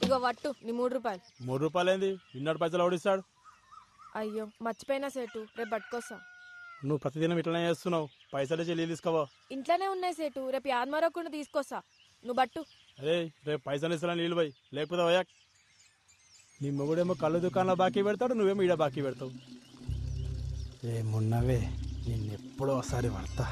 ఇగో వట్టు నీ 3 రూపాయలు. 3 రూపాయలు ఏంది? ఇన్నడు పైసలు ఓడిస్తాడు. అయ్యో మర్చిపోయినా సేటు, రేపు పట్టుకొస్తా. నువ్వు ప్రతిదినం ఇట్లనే చేస్తున్నావు. పైసలు చెల్లి తీసుకోవా? ఇంట్లోనే ఉన్నాయి సేటు, రేపు యాదమరకుండా తీసుకొస్తా. నువ్వు బట్టు. అరే రేపు పైసలు ఇస్తా నీళ్ళు పోయి, లేకపోతే పోయా. నీ మొగుడేమో కళ్ళు దుకాణంలో బాకీ పెడతాడు, నువ్వేమో ఈడ బాకీ పెడతావు. ఏమున్నవే నిన్నెప్పుడో ఒకసారి పడతా.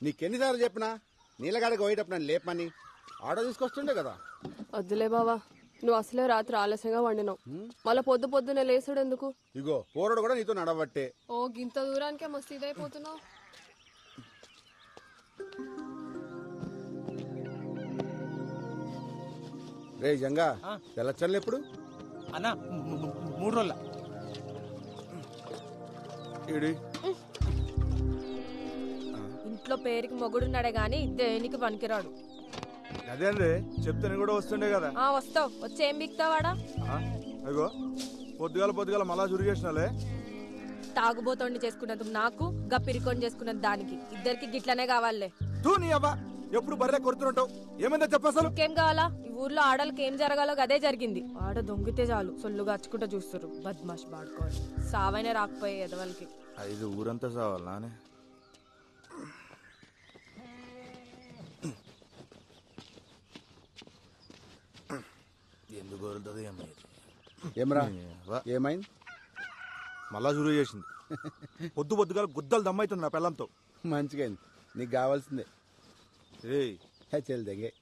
నీకెన్నిసార్లు చెప్పినా నీళ్ళగాడికి పోయేటప్పుడు నన్ను లేపమని. ఆటో తీసుకొస్తుండే కదా. వద్దులే బావా, నువ్వు అసలే రాత్రి ఆలస్యంగా వండినావు. మళ్ళా పొద్దునే లేసుడు ఎందుకు? ఇగో పోరడు కూడా నీతో నడవట్టే. ఓ గింత దూరానికే మస్తు ఇదైపోతున్నావు. రే జంగా, తెల్లచ్చన్లు ఎప్పుడు అన్నా? 3 రోజుల. ఇంట్లో పేరుకి మొగుడున్నాడే గాని దేనికి పనికిరాడు. అదే అండి చెప్తాను కూడా వస్తుండే కదా. వస్తావు, వచ్చి ఏం బిక్తావాడా? అగో పొద్దుగాల మళ్ళా చురిగేసినాలే. తాగుబోతోండి చేసుకున్నందుకు నాకు, గప్పిరికొని చేసుకున్నది దానికి, ఇద్దరికి గిట్లనే కావాలే. తూ నీ అవ్వ, ఎప్పుడు బర్రె కొడుతుంటావు. ఏమైందో చెప్పసలు. ఇంకేం కావాలా? ఈ ఊర్లో ఆడలకి ఏం జరగాలో అదే జరిగింది. ఆడ దొంగితే చాలు సొల్లుగా అచ్చుకుంటా చూస్తారు. బద్మాష్ బాడుకోవాలి. సావైనా రాకపోయే ఎదవలకి. ఐదు ఊరంతా సావాలనే. ఎందుకు కోరుతుంది ఏమరా? ఏమైంది? మళ్ళా చురుగు చేసింది. పొద్దుగా గుద్దలు దమ్మవుతుంది నా పిల్లంతో. మంచిగా నీకు కావాల్సిందే. చెల్ దగ్గే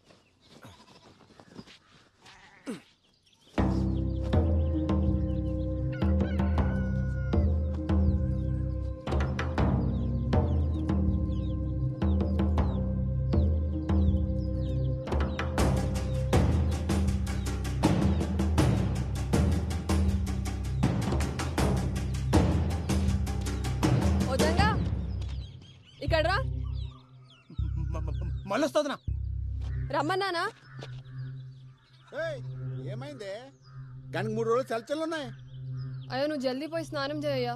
ఇక్కడ రా. మళ్ళీ వస్తుందినా? రమ్మన్నానా? ఏమైందే? కానీ 3 రోజులు చల్చలున్నాయి. అయ్యో నువ్వు జల్దీ పోయి స్నానం చేయయ్యా,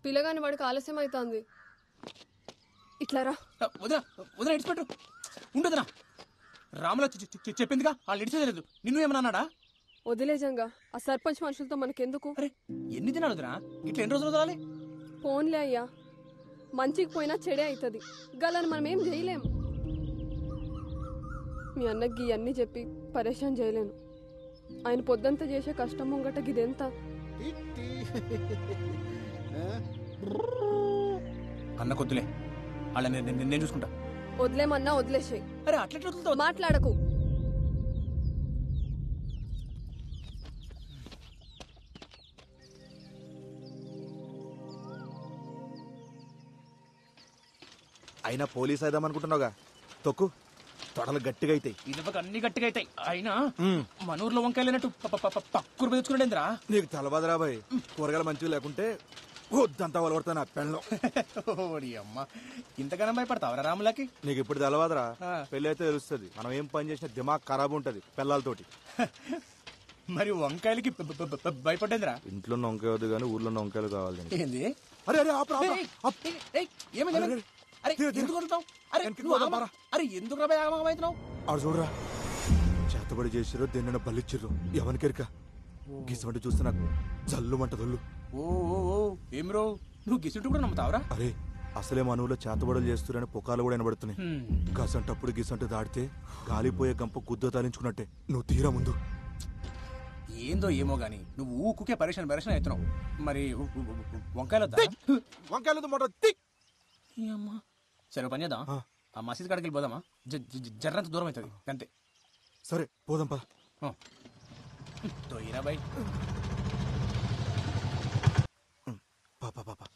పిల్లగాని వాడికి ఆలస్యం అవుతుంది. ఇట్లా రా. వదిన ఇడిచిపెట్టు. ఉండదునా? రాముల చెప్పిందిగా వాళ్ళు ఇడిచేది. నిన్ను ఏమన్నాడా? వదిలేజంగా, ఆ సర్పంచ్ మనుషులతో మనకెందుకు? అరే ఎన్ని దినాలు వదినా? ఇట్లా ఎన్ని రోజులు వదలాలి? ఫోన్లే అయ్యా, మంచికి పోయినా చెడే అవుతుంది. గలని మనం ఏం చేయలేం. మీ అన్నకి ఇవన్నీ చెప్పి పరేషాన్ చేయలేను. ఆయన పొద్దంతా చేసే కష్టం ముంగట గిదెంత? అన్న కొద్దులే, వాళ్ళ నేను చూసుకుంటా. వదిలేమన్నా వదిలేసాయి. అరే అట్లా మాట్లాడకు. అయినా పోలీస్ అయిదామనుకుంటున్నావుగా, తొక్కు. తొడలు గట్టిగా అవుతాయి. ఇది అన్ని గట్టిగా అవుతాయి. అయినా మన ఊర్లో వంకాయలేనట్టు పక్కూరు పెంచుకున్నాడేంద్రా? నీకు తెలవదురా బాయ్, కూరగాయలు మంచిగా లేకుంటే వద్దంతా వలవడతా నా పెళ్ళం. అమ్మ ఇంతగానో భయపడతావరా రాములకి? నీకు ఇప్పుడు తెలవదురా, పెళ్లి అయితే తెలుస్తుంది. మనం ఏం పని చేసినా దిమాగ్ ఖరాబ్ ఉంటది పిల్లలతోటి. మరి వంకాయలకి భయపడేంద్రా? ఇంట్లో వంకాయ వద్దు కానీ ఊర్లో వంకాయలు కావాలి. ఏంది? అరే అరే ఏమైంది? అరే ఎందుకు కొడుతావు? అరే ఎందుకు రాబోతున్నావు? ఆడు చూడరా, చేతబడి చేసిరో దేన్న బలిచ్చిర్రు ఎవరికెరిక. గిసమంటే చూస్తే నాకు జల్లుమంటదొల్లు. ఓ ఏం రో, నువ్వు గిసుంటు కూడా నమ్ముతావరా? అరే అసలే మన ఊళ్ళో చేతబడులు చేస్తురని పుకాలు కూడా వినబడుతున్నాయి. గసంటప్పుడు గిసంటు దాడితే గాలిపోయే గంప గుద్ద తాలించుకున్నట్టే. నువ్వు తీరా ముందు. ఏందో ఏమో గాని నువ్వు ఊకుకే పరేషాన్ అవుతున్నావు. మరి వంకాయలు వంకాయలు సరే పని చేద్దాం. ఆ మసీద్ కాడికి వెళ్ళిపోదామా? జర్రంత దూరం అవుతుంది అంతే. సరే పోదాం పద. తోయిరా బాయ్. పాపా పాపా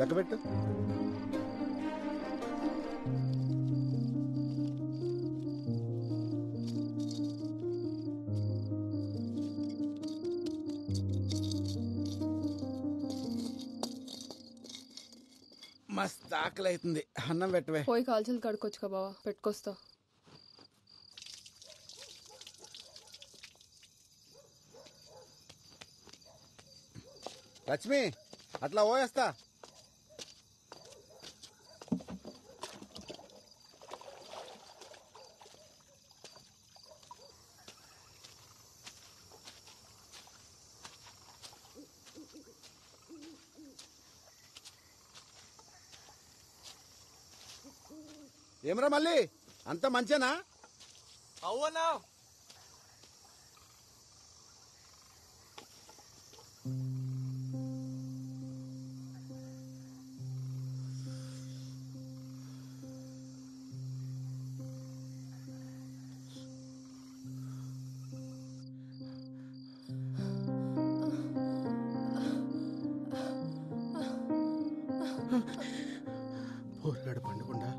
లెక్క పెట్టు. మస్తు ఆకలి అవుతుంది, అన్నం పెట్టవే. పోయి కాల్చలు కడుక్కొచ్చుకో బావా, పెట్టుకొస్తా. లక్ష్మి అట్లా పోయేస్తా. ఏమరా మళ్ళీ అంత మంచేనా? అవునా పోరగాడు పండుకుండా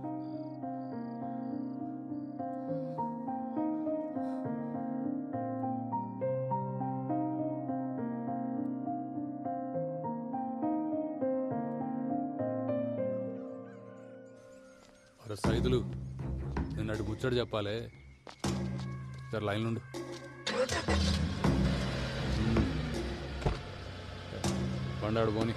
సైదులు నేను అటు ముచ్చట చెప్పాలి. సార్ లైన్ నుండి పండాడు పోని.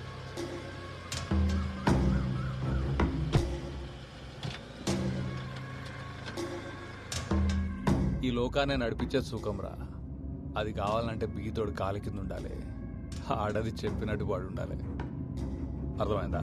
ఈ లోకాన్ని నడిపించేది సుఖంరా. అది కావాలంటే బీతోడు కాలి కింద ఉండాలి. ఆడది చెప్పినట్టు వాడు ఉండాలి. అర్థమైందా?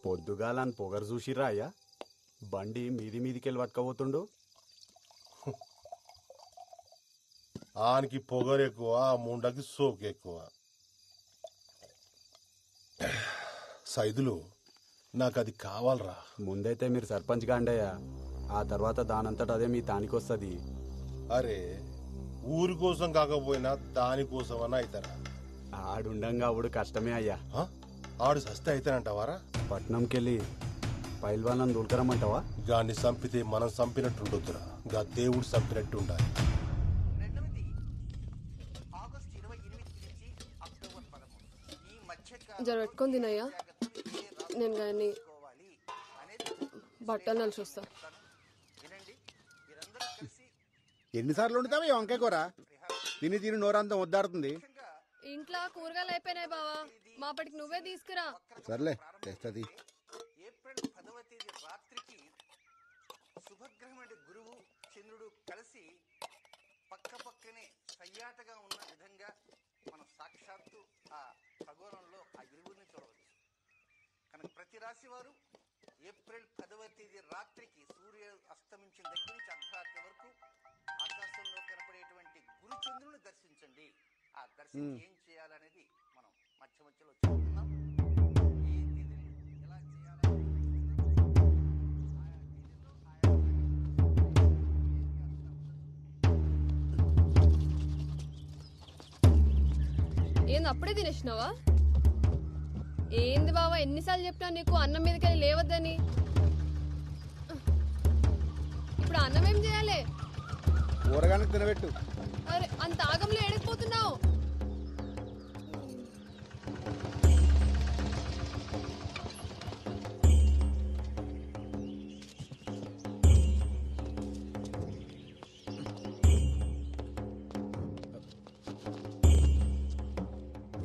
పొద్దుగాలని పొగరు చూసిరా అయ్యా? బండి మీదికెళ్ళి పట్టుకపోతుండు. ఆనికి పొగరు ఎక్కువ, ముండకి సోకు ఎక్కువ. సైదులు నాకు అది కావాలరా. ముందైతే మీరు సర్పంచ్ గాండయ్యా, ఆ తర్వాత దానంతట అదే మీ తానికొస్తుంది. అరే ఊరి కోసం కాకపోయినా దానికోసం అన్న అవుతారా? ఆడుండంగా ఆవిడు కష్టమే అయ్యా. ఆడు సస్తే అయితేనంటావారా? పట్నంకెళ్ళి పైల్వాళ్ళని దూల్కరమ్మంటావా? గాన్ని చంపితే మనం చంపినట్టుండొద్దురా, గా దేవుడు చంపినట్టు ఉండాలి. జర పెట్టుకొని తినయ్యా, నేను కానీ బట్టలు నలిసి వస్తా. ఎన్నిసార్లు వండుతావా ఈ వంకాయ కూర? తిని తిని నోరంతా వద్దాడుతుంది. ఇంట్లో కూరగాయలు అయిపోయినాయి బావా, మాపటికి నువ్వే తీసుకురా. సర్లే తెస్తుంది. ఏప్రిల్ 10వ తేదీ రాత్రికి శుభగ్రహం గురువు చంద్రుడు కలిసి పక్క పక్కనే సయ్యాటగా ఉన్న విధంగా మనం సాక్షాత్తు ఆ ఖగోళంలో ఆ ఇరువురిని చూడవచ్చు. కనుక ప్రతి రాశి వారు ఏప్రిల్ 10వ తేదీ రాత్రికి సూర్య అస్తమించిన దగ్గర నుంచి అర్ధరాత్రి వరకు ఆకాశంలో కనపడేటువంటి గురు చంద్రుని దర్శించండి. ఆ దర్శనం ఏం చేయాలనేది మనం మధ్య మధ్యలో చెప్తున్నాం. ఏ తేదీని ఎలా చేయాలని ఏంది అప్పుడే తినేసినావా? ఏంది బావా, ఎన్నిసార్లు చెప్పినా నీకు అన్నం మీదకెళ్ళి లేవద్దని. ఇప్పుడు అన్నం ఏం చేయాలి? కూరగాయలకు తినబెట్టు. అరే అంత ఆగంలో ఏడకపోతున్నావు?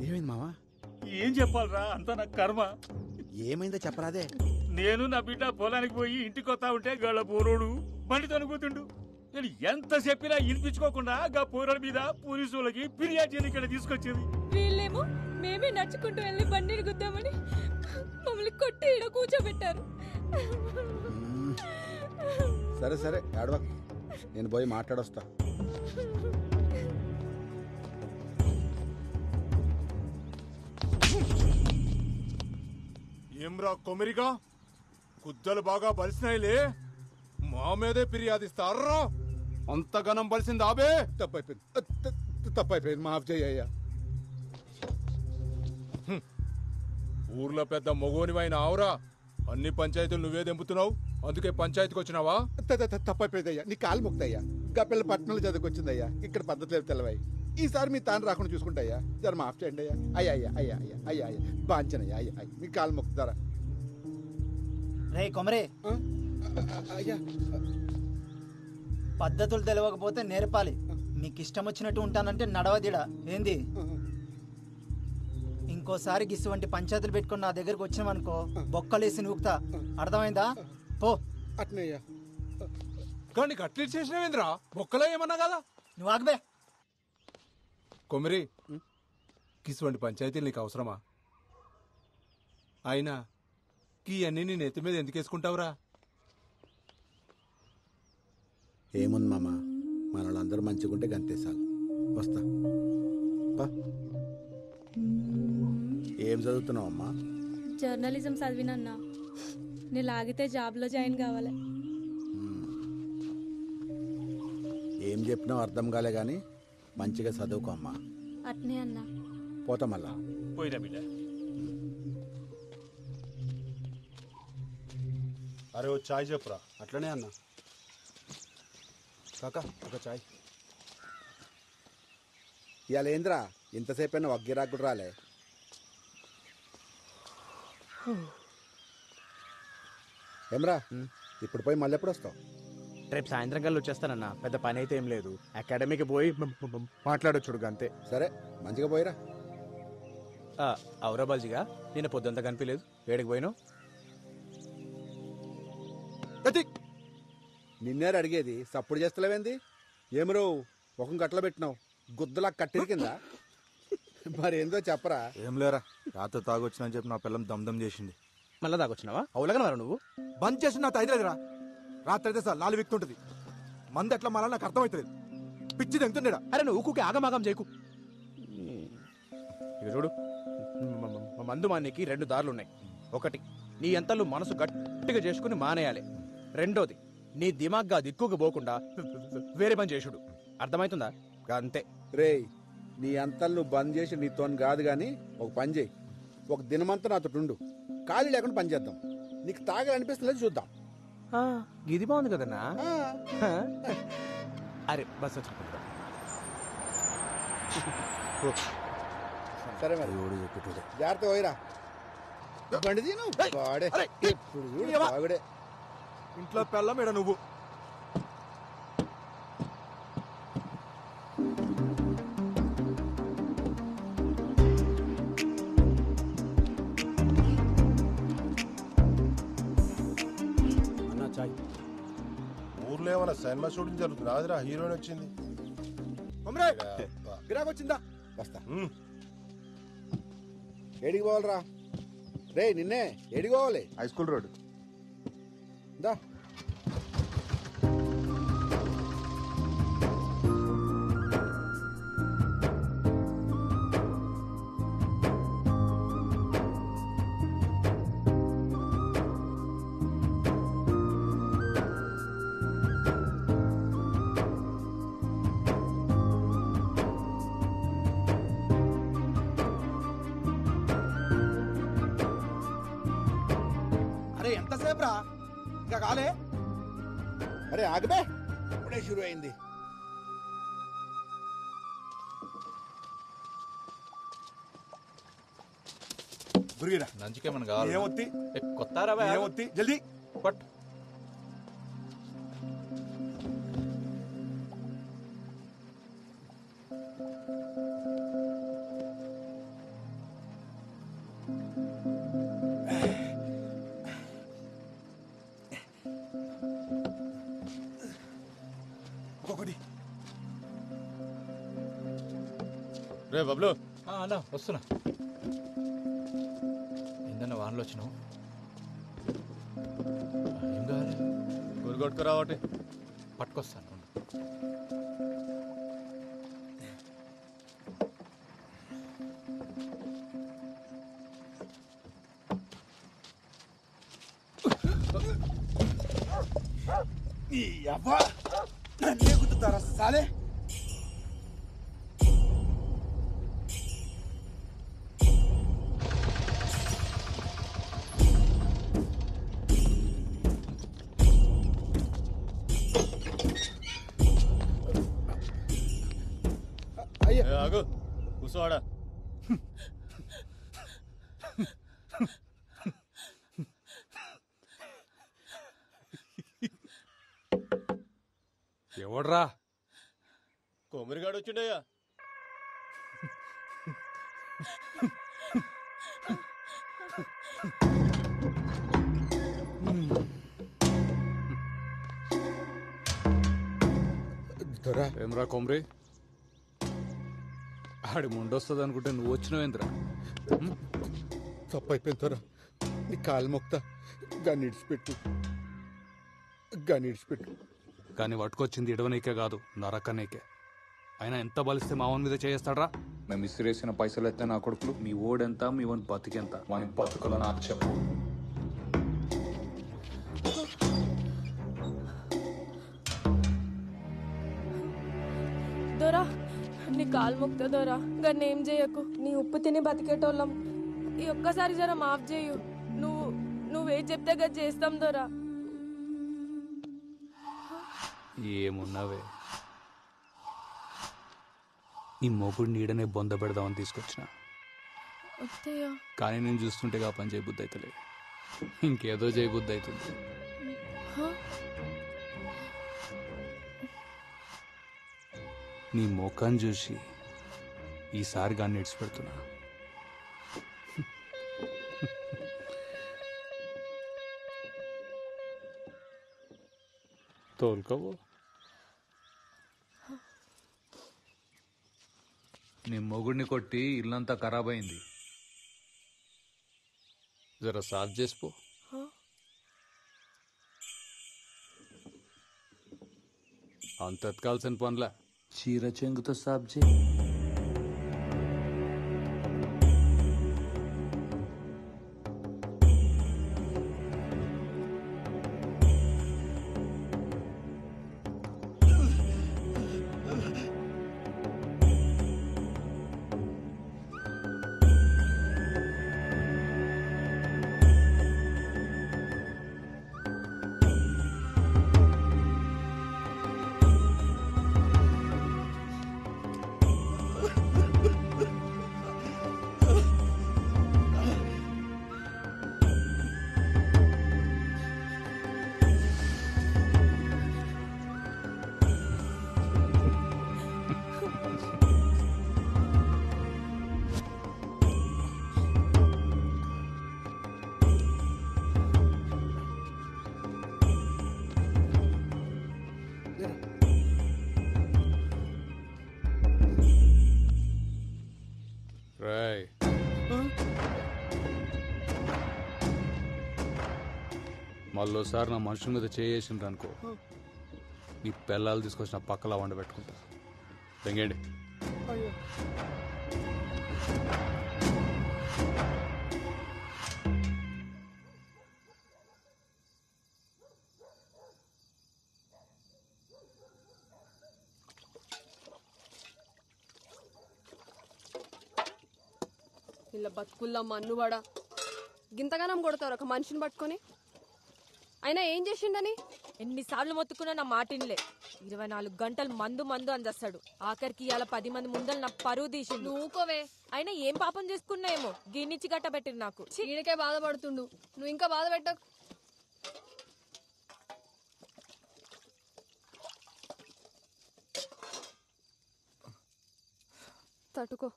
ఏమైంది మావా? ఏం చెప్పాలరా, అంతా నా కర్మ. ఏమైందో చెప్పరాదే. నేను నా బిడ్డ పొలానికి పోయి ఇంటికి వస్తా ఉంటే గళ్ళ పోరోడు బండి తనుకుతుండు. నేను ఎంత చెప్పినా వినిపించుకోకుండా గా పోరాడు మీద పోలీసు వాళ్ళకి ఫిర్యాదు చేయని ఇక్కడ తీసుకొచ్చేది. వీళ్ళేమో మేమే నడుచుకుంటూ వెళ్ళి బండిని గుద్దామని మమ్మల్ని కొట్టి ఈడ కూర్చోబెట్టారు. సరే సరే ఆడవా, నేను పోయి మాట్లాడొస్తా. ఏమ్రా కొమిరిగా, కుద్దలు బాగా బలిసినాయిలే, మా మీదే ఫిర్యాదిస్తారా? అంతగనం బలిసింది ఆబే. తప్పైపోయింది, మాఫ్ చేయ్యా. ఊర్లో పెద్ద మొగోనివైన ఆవురా, అన్ని పంచాయతీలు నువ్వే దెంపుతున్నావు, అందుకే పంచాయతీకి వచ్చినావా? తప్పైపోయిందయ్యా, నీ కాలు ముక్తయ్యా. గప్పిల్ల పట్టణంలో చదువుకొచ్చిందయ్యా, ఇక్కడ పద్ధతులు తెలవాయి. ఈసారి మీ తాను రాకుండా చూసుకుంటాయ్యా, జర మాఫ్ చేయండి అయ్యా. అయ్యా అయ్యా అయ్యా అయ్యా అయ్యా అయ్యా బాంచనయ్యా, అయ్యా అయ్యా మీ కాలు మొక్కుతారా? రే కొమరే, అయ్యా పద్ధతులు తెలియకపోతే నేర్పాలి. మీకు ఇష్టం వచ్చినట్టు ఉంటానంటే నడవదిడా ఏంది? ఇంకోసారి గిసువంటి పంచాయతీలు పెట్టుకుని నా దగ్గరకు వచ్చినావనుకో బొక్కలేసి నూకుతా, అర్థమైందా? పో. అట్నయ్యా. కానీ కట్లీట్ చేసినవేంద్రా, బొక్కలో ఏమన్నా కదా? నువ్వు ఆగబే. కొమిరి, కిసువంటి పంచాయతీలు నీకు అవసరమా? అయినా కీ అన్ని నీ నెత్తి మీద ఎందుకు వేసుకుంటావురా? ఏముంది మామ, మన వాళ్ళందరూ మంచిగుంటే గంతేసాలు. వస్తా. ఏం చదువుతున్నావు అమ్మా? జర్నలిజం చదివినన్నా, నేను లాగితే జాబ్లో జాయిన్ కావాలి. ఏం చెప్పినావు అర్థం కాలే గాని మంచిగా చదువుకో అమ్మా. అట్నే అన్నా. పోతా మళ్ళా. పోయినా బిడ్డ. అరే ఓ చాయ్ చెప్పురా. అట్లనే అన్న. కాకా ఒక చాయ్. ఇవాళ ఏంద్రా ఇంతసేపు అయినా వగ్గిరాకుడు రాలే? ఏమ్రా ఇప్పుడు పోయి మళ్ళీ ఎప్పుడు వస్తావు? రేపు సాయంత్రం కల్లా వచ్చేస్తానన్నా, పెద్ద పని అయితే ఏం లేదు. అకాడమీకి పోయి మాట్లాడొచ్చుడు అంతే. సరే మంచిగా పోయిరా. అవురా బాల్జిగా, నేను పొద్దుంతా కనిపించలేదు, ఏడికి పోయినావు? నిన్నేరు అడిగేది, సప్పుడు చేస్తలేవేంది? ఏమరో ముఖం కట్టలో పెట్టినావు, గుద్దలా కట్టిరి కింద. మరేందో చెప్పరా. ఏం లేరా, రాత్రి తాగొచ్చినని చెప్పి నా పిల్లం దమ్దం చేసింది. మళ్ళా తాగొచ్చినావా? అవులగా మరి నువ్వు బంద్ చేసి నా తైలేదురా. రాత్రి అయితే సార్ లాలి వ్యక్తుంటది, మంది ఎట్లా మళ్ళీ నాకు అర్థమవుతుంది. పిచ్చి తెంగుతుండేడా. అరే నువ్వు ఊకుకే ఆగమాగం చేయకు. ఇక చూడు, మందు మానేకి 2 దారులు ఉన్నాయి. ఒకటి, నీ ఎంతలు మనసు గట్టిగా చేసుకుని మానేయాలి. రెండోది, నీ దిమాగ్గా దిక్కుకు పోకుండా వేరే పని చేసుడు. అర్థమవుతుందా? అంతే. రే నీ అంతలు నువ్వు బంద్ చేసి నీతో కాదు గాని ఒక పని చేయి, ఒక దినమంతా నాతో ఉండు, ఖాళీ లేకుండా పని చేద్దాం. నీకు తాగాలనిపిస్తుంది చూద్దాం. ఇది బాగుంది కదన్నా. అరే బస్ వచ్చి సరే మరి జాగ్రత్త పోయిరా. బండి తీను వాడే ఇప్పుడు చూడు బాగుడే. ఇంట్లో పెళ్ళం ఏడా నువ్వు? ఊర్లో ఏమన్నా సినిమా షూటింగ్ జరుగుతుంది రాదురా హీరోయిన్ వచ్చింది గిరాక్ వచ్చిందా వస్తా ఏడికి పోవాలరా రే నిన్నే ఏడికి పోవాలి హై స్కూల్ రోడ్ దా అరే ఎంతసేపు రా ఇంకా కాలే అరే ఆగబే ఇప్పుడే షురు అయింది నంచుకేమన్నా కావాలి ఏమొత్తి కొత్త రవా ఏమొత్తి జల్దీ పట్ ఒక్కొక్కటి రే బబ్లు అన్నా వస్తున్నా ఏందన్న వానలో వచ్చినావు ఏం కావాలి గురిగొట్టుకు రావటి పట్టుకొస్తాను అవ్వా నన్నే గుద్దుతారా సాలే ఆగు కూర్చోవాడా ఎవడ్రా కొమిరిగాడు వచ్చిండయ్యా ఏమ్రా కొమ్రి ఆడి ముండొస్తుంది అనుకుంటే నువ్వు వచ్చినావేంద్రా తప్పు అయిపోయింది తోరా నీ కాలు మొక్తా గాన్ని ఇడిచిపెట్టు గాన్ని ఇడిచిపెట్టు కానీ పట్టుకొచ్చింది ఇడవనీకే కాదు నరకనీకే అయినా ఎంత బలిస్తే మావన్ మీద చేస్తాడ్రా మేము ఇసిరేసిన పైసలు ఎత్తే నా కొడుకులు మీ ఓడెంత మీ వన్ బతికెంత వాని బతుకులు నాకు చెప్పు దొరా నీ కాలు మొక్తా దొరా గన్నేం ఏం చేయకు నీ ఉప్పు తిని బతికేటోళ్ళం ఈ ఒక్కసారి జర మాఫ్ చేయు నువ్వే చెప్తే గది చేస్తాం దొరా ఏమున్నావే ఈ మొగుడు నీడనే బొంద పెడదామని తీసుకొచ్చిన అత్తయ్య కానీ నేను చూస్తుంటే ఆ పని చేయబుద్ధి అవుతలే ఇంకేదో చేయబుద్ధి అవుతుంది నీ ముఖం చూసి ఈసారి గాన్ని ఇడిచిపెడుతున్నా తోలుకోవు నీ మొగుడిని కొట్టి ఇల్లంతా ఖరాబ్ అయింది జర సాఫ్ చేసిపో అంత ఎత్కాల్సిన పనులా చీర చెంగుతో సాఫ్ చేయి మళ్ళోసారి నా మనుషుల మీద చేసిండ్రు అనుకో, నీ పిల్లలు తీసుకొచ్చిన పక్కలా వండబెట్టుకుంటా. తెంగండి. ఇలా బతుకుల్లా మన్నువాడా గింతగానం కొడతారు ఒక మనిషిని పట్టుకొని. అయినా ఏం చేసిండని? ఎన్నిసార్లు మొత్తుకున్నా నా మాటిన్లే. 24 గంటలు మందు మందు అందేస్తాడు. ఆఖరికి ఇవాళ 10 మంది ముందలు నా పరువు తీసిండు. నువ్వుకోవే. అయినా ఏం పాపం చేసుకున్నాయేమో గిన్నిచ్చి గట్టబెట్టిండు నాకు. ఈడకే బాధపడుతుండు, నువ్వు ఇంకా బాధ పెట్టకు. తట్టుకో.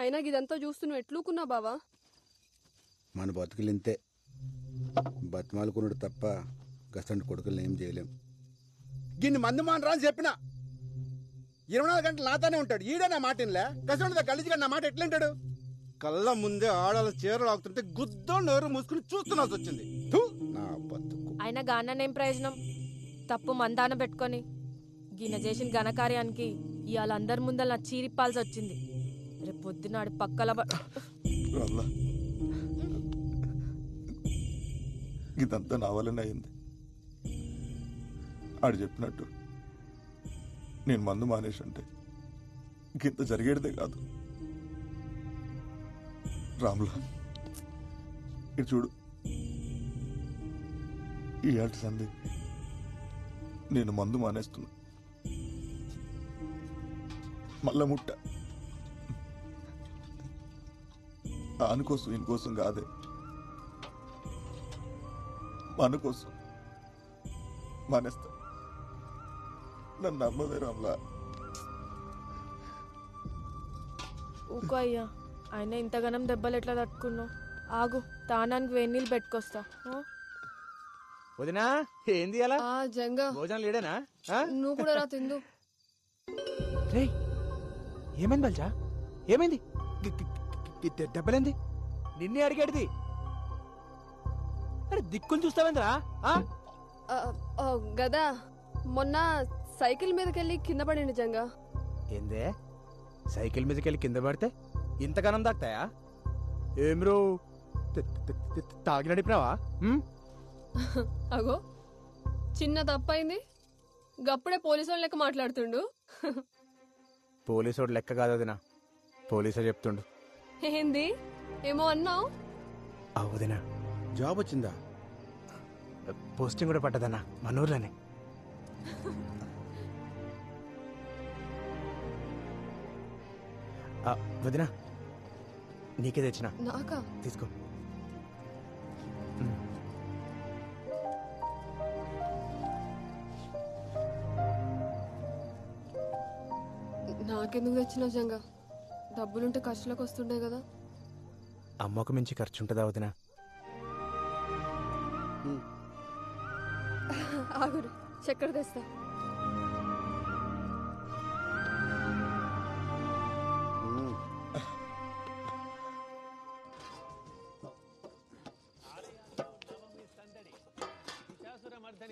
అయినా ఇదంతా చూస్తూ నువ్వు ఎట్లూకున్నా బావా? మన బతుకులు ఇంతే, బతిమాలుకున్నాడు తప్ప గసంటి కొడుకులను ఏం చేయలేం. గిన్ని మందు మానరా అని చెప్పిన 24 గంటలు నాతోనే ఉంటాడు. ఈడే నా మాట ఇన్లే. గసంటి గలీజిగా నా మాట ఎట్లుంటాడు? కళ్ళ ముందే ఆడాల చీరలు ఆగుతుంటే గుద్దోళ్ళు ఎవరు మూసుకుని చూస్తున్నాల్సి వచ్చింది. థు, నా బతుకు. అయినా గాననేం ప్రయోజనం? తప్పు మందాన పెట్టుకొని గిన్నె చేసిన ఘనకార్యానికి ఇవాళ అందరి ముందర నా చీరిప్పాల్సి వచ్చింది. రేపు పొద్దునాడు పక్కల ఇదంతా నా వల్లనే అయింది. ఆడు చెప్పినట్టు నేను మందు మానేసి ఉంటే ఇంత జరిగేదే కాదు. రాములా, ఇటు చూడు, ఈ ఆటి సంధి నేను మందు మానేస్తున్నా. మళ్ళా ముట్ట దానికోసం ఇంకోసం కాదే, మన కోసం మానేస్తా. నన్ను నమ్మవే రామ్లా. ఊకో అయ్యా, ఆయన ఇంతగానం దెబ్బలు ఎట్లా తట్టుకున్నావు? ఆగు, తానానికి వేణీళ్ళు పెట్టుకొస్తా. వదినా ఏంది అలా జంగా భోజనం లేడేనా? నువ్వు కూడా రా తిందు. రేయ్, ఏమైంది బల్జా? ఏమైంది? దెబ్బలేంది? నిన్నే అడిగేది. అరే దిక్కులు చూస్తావేంద్రా? గదా మొన్న సైకిల్ మీదకెళ్ళి కింద పడింది జంగా. ఏందే సైకిల్ మీదకెళ్ళి కింద పడితే ఇంతగానం దాక్తాయా? ఏమ్రో తాగి నడిపినావా? అగో చిన్న తప్పైంది, గప్పుడే పోలీసు లెక్క మాట్లాడుతుండు. పోలీసోడు లెక్క కాదు వదినా, పోలీసే చెప్తుండు. ఏంది ఏమో అన్నావు? వదినా జాబ్ వచ్చిందా? పోస్టింగ్ కూడా పట్టదన్నా మన ఊర్లోనే. వదినా నీకే తెచ్చిన. నాకా? తీసుకో. నాకెందుకు తెచ్చినావు జంగా? డబ్బులుంటే ఖర్చులకు వస్తుండే కదా. అమ్మకు మించి ఖర్చు ఉంటుందా వదినా? ఆగురు, చక్కెర తెస్తా.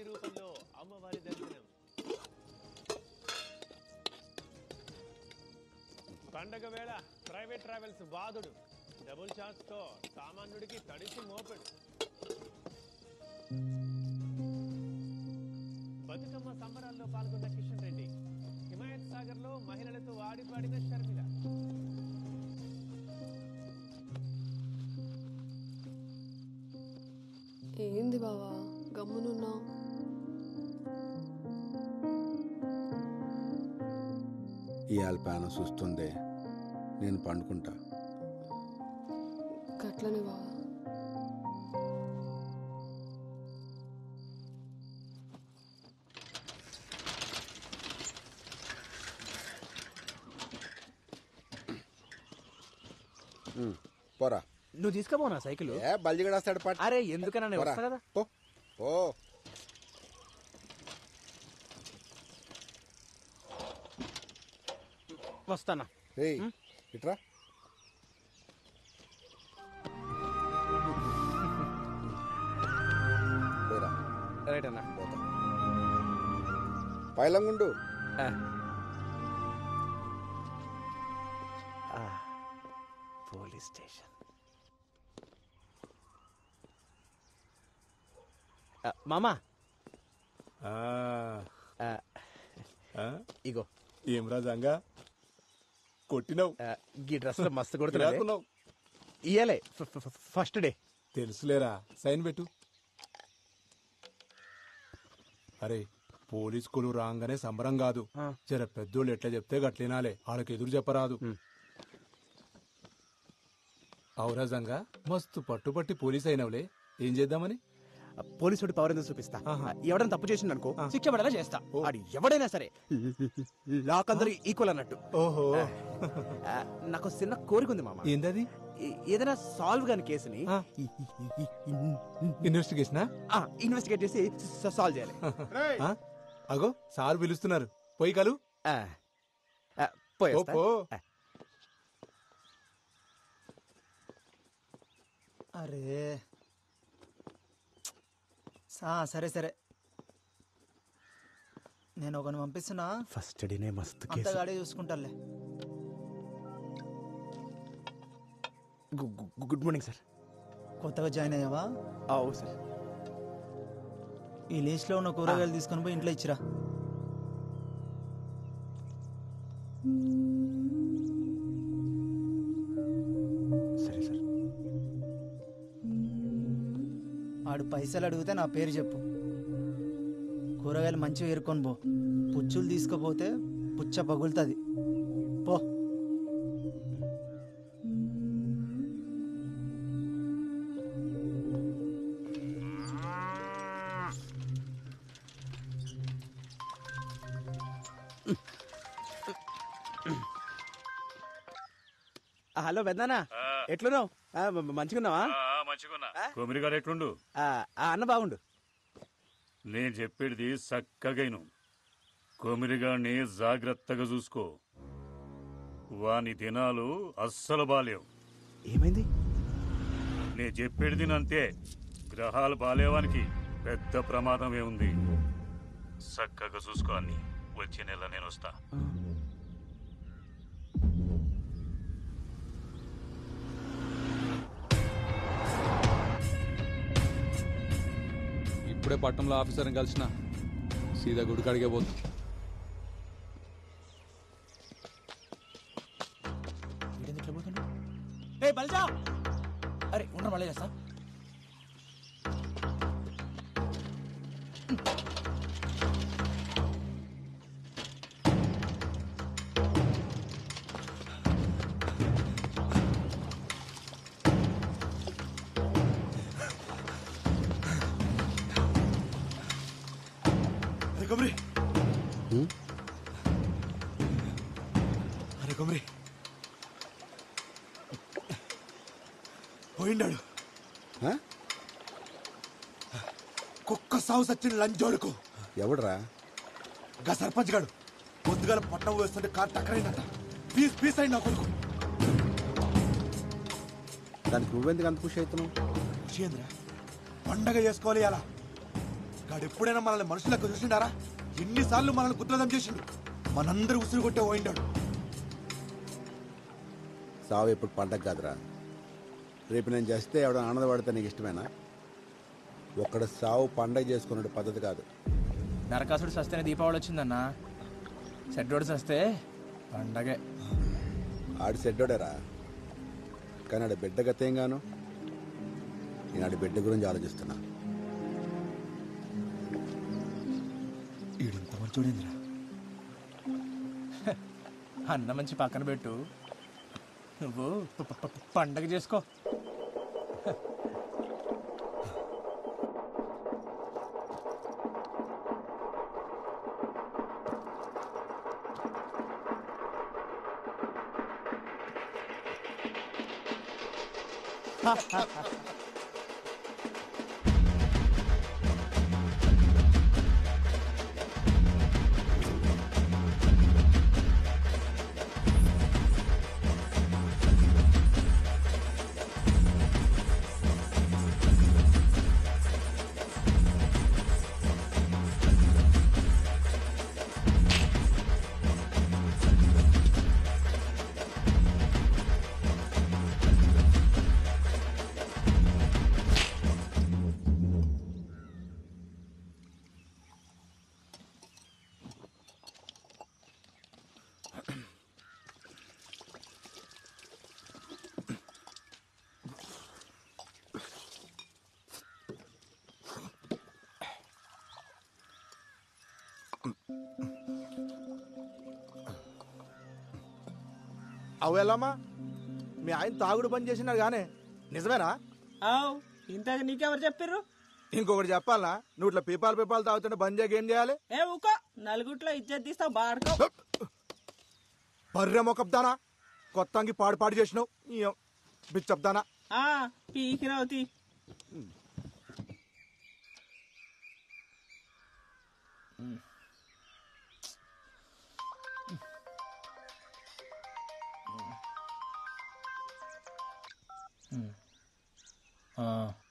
రూపంలో అమ్మవారి దర్శనం. పండగ వేళ ప్రైవేట్ ట్రావెల్స్ వాదుడు డబుల్ ఛాన్స్ తో సామాన్యుడికి తడిసి మోపెడు. బతుకమ్మ సంబరాల్లో పాల్గొన్న కిషన్ రెడ్డి, హిమాయత్ సాగర్ లో మహిళలతో ఆడిపాడిన షర్మిల. ఏంది బావా గమ్మునున్నావు? ఇవాళ పానం చూస్తుందే, నేను పండుకుంటా. గట్లనే బావా. పోరా. నువ్వు తీసుకుపోనా సైకిల్? బల్జిగడేస్తాడు పాట. అరే ఎందుకన్నా వస్తా కదా. ఓ వస్తానా. ఇట్రా. రైట్ అన్న. పైలంగుండు. Police station. మామా ఇగో ఏం రాజంగా కొట్టినావు. ఈ డ్రెస్ లో మస్తు కొడుతున్నావు. ఇయ్యలే ఫస్ట్ డే. తెలుసులేరా, సైన్ పెట్టు. అరే పోలీస్ కులు రాగానే సంబరం కాదు, జర పెద్దోళ్ళు ఎట్లా చెప్తే గట్లినాలే, వాళ్ళకి ఎదురు చెప్పరాదు. ఔరాజంగా మస్తు పట్టుపట్టి పోలీస్ అయినవులే, ఏం చేద్దామని? పోలీసుడి పవర్ ఎందుకు చూపిస్తా. ఎవడైనా తప్పు చేసిండు అనుకో శిక్ష పడేలా చేస్తా. అది ఎవడైనా సరే లాక్ అందరూ ఈక్వల్ అన్నట్టు. ఓహో, నాకు చిన్న కోరిక ఉంది మామ. ఏంటది? ఏదైనా సాల్వ్ కాని కేసుని ఇన్వెస్టిగేట్ చేసి సాల్వ్ చేయాలి. అగో సార్ పిలుస్తున్నారు, పోయి కలు. అరే సరే సరే, నేను ఒకరిని పంపిస్తున్నా. ఫస్ట్ డేనే మస్తు కేసు. అంతగాడే చూసుకుంటాలే. Good morning sir. కొత్తగా జాయిన్ అయ్యావా? అవు సార్. ఈ లిస్ట్లో ఉన్న కూరగాయలు తీసుకొని పోయి ఇంట్లో ఇచ్చిరా. సరే సార్. ఆడు పైసలు అడిగితే నా పేరు చెప్పు. కూరగాయలు మంచిగా ఏరుకొని పో. పుచ్చులు తీసుకుపోతే పుచ్చ పగులుతుంది. పో. హలో పెద్దనా, ఎట్లున్నావు? మంచిగున్నావా? మంచిగున్నా. కొమిరిగాడు ఎట్లుండు? అన్న బాగుండు. నేను చెప్పేది చక్కగైను. కొమిరిగాడిని జాగ్రత్తగా చూసుకో. వాని దినాలు అస్సలు బాలేవు. ఏమైంది? నేను చెప్పేది నంతే. గ్రహాలు బాలేవానికి పెద్ద ప్రమాదమే ఉంది. చక్కగా చూసుకో అన్ని. వచ్చే నెల నేను వస్తా. ఇప్పుడే పట్టణంలో ఆఫీసర్ని కలిసిన సీదా గుడికాడికే పోతుంది. అరే ఉండరు మళ్ళీ చేస్తా. అరే కొమరి పోయిండాడు. కుక్క సాగు సచ్చిన లంచోడుకు. ఎవడరా? గా సర్పంచ్ గాడు పొద్దుగాల పట్టణం వేస్తుంటే కారు టక్కరైందట. పీస్ పీస్ అయింది నా కొడుకు. దానికి నువ్వెందుకు అంత ఖుషి అవుతున్నావు? ఖుషి ఏంద్రా, పండగ చేసుకోవాలి అలా. గాడు ఎప్పుడైనా మనల్ని మనుషులకు చూసిండారా? ఎన్నిసార్లు మనల్ని గుద్రదం చేసిండు. మనందరూ ఉసురు కొట్టే పోయిండాడు. సావు ఎప్పుడు పండగ కాదురా. రేపు నేను చేస్తే ఎవడ ఆనందపడితే నీకు ఇష్టమేనా? ఒక్కడ సావు పండగ చేసుకునే పద్ధతి కాదు. నరకాసుడు సస్తేనే దీపావళి వచ్చిందన్నా. సెడ్డోడు సస్తే పండగే. ఆడి సెడ్డోడేరా, కానీ ఆడి బిడ్డ గతేం గాను. నేను ఆడి బిడ్డ గురించి ఆలోచిస్తున్నా. ఈడింత మంచోడేంద్రా. అన్న మంచి పక్కన పెట్టు, నువ్వు పండగ చేసుకో. అవు ఎలామా మీ ఆయన తాగుడు బంద్ చేసినారు గానే నిజమేనా? ఇంతకు నీకెవరు చెప్పారు? ఇంకొకటి చెప్పాలనా, నువ్వు ఇట్లా పీపాలు తాగుతుంటే బంద్ చేయక ఏం చేయాలి? ఏ ఊకో, నలుగుట్లో ఇజ్జత్ తీస్తావు బాడుకో. బర్రె మొకబ్దానా, కొత్తంగి పాడు చేసినావు బిచ్చబ్దానా. పీకినవుతి.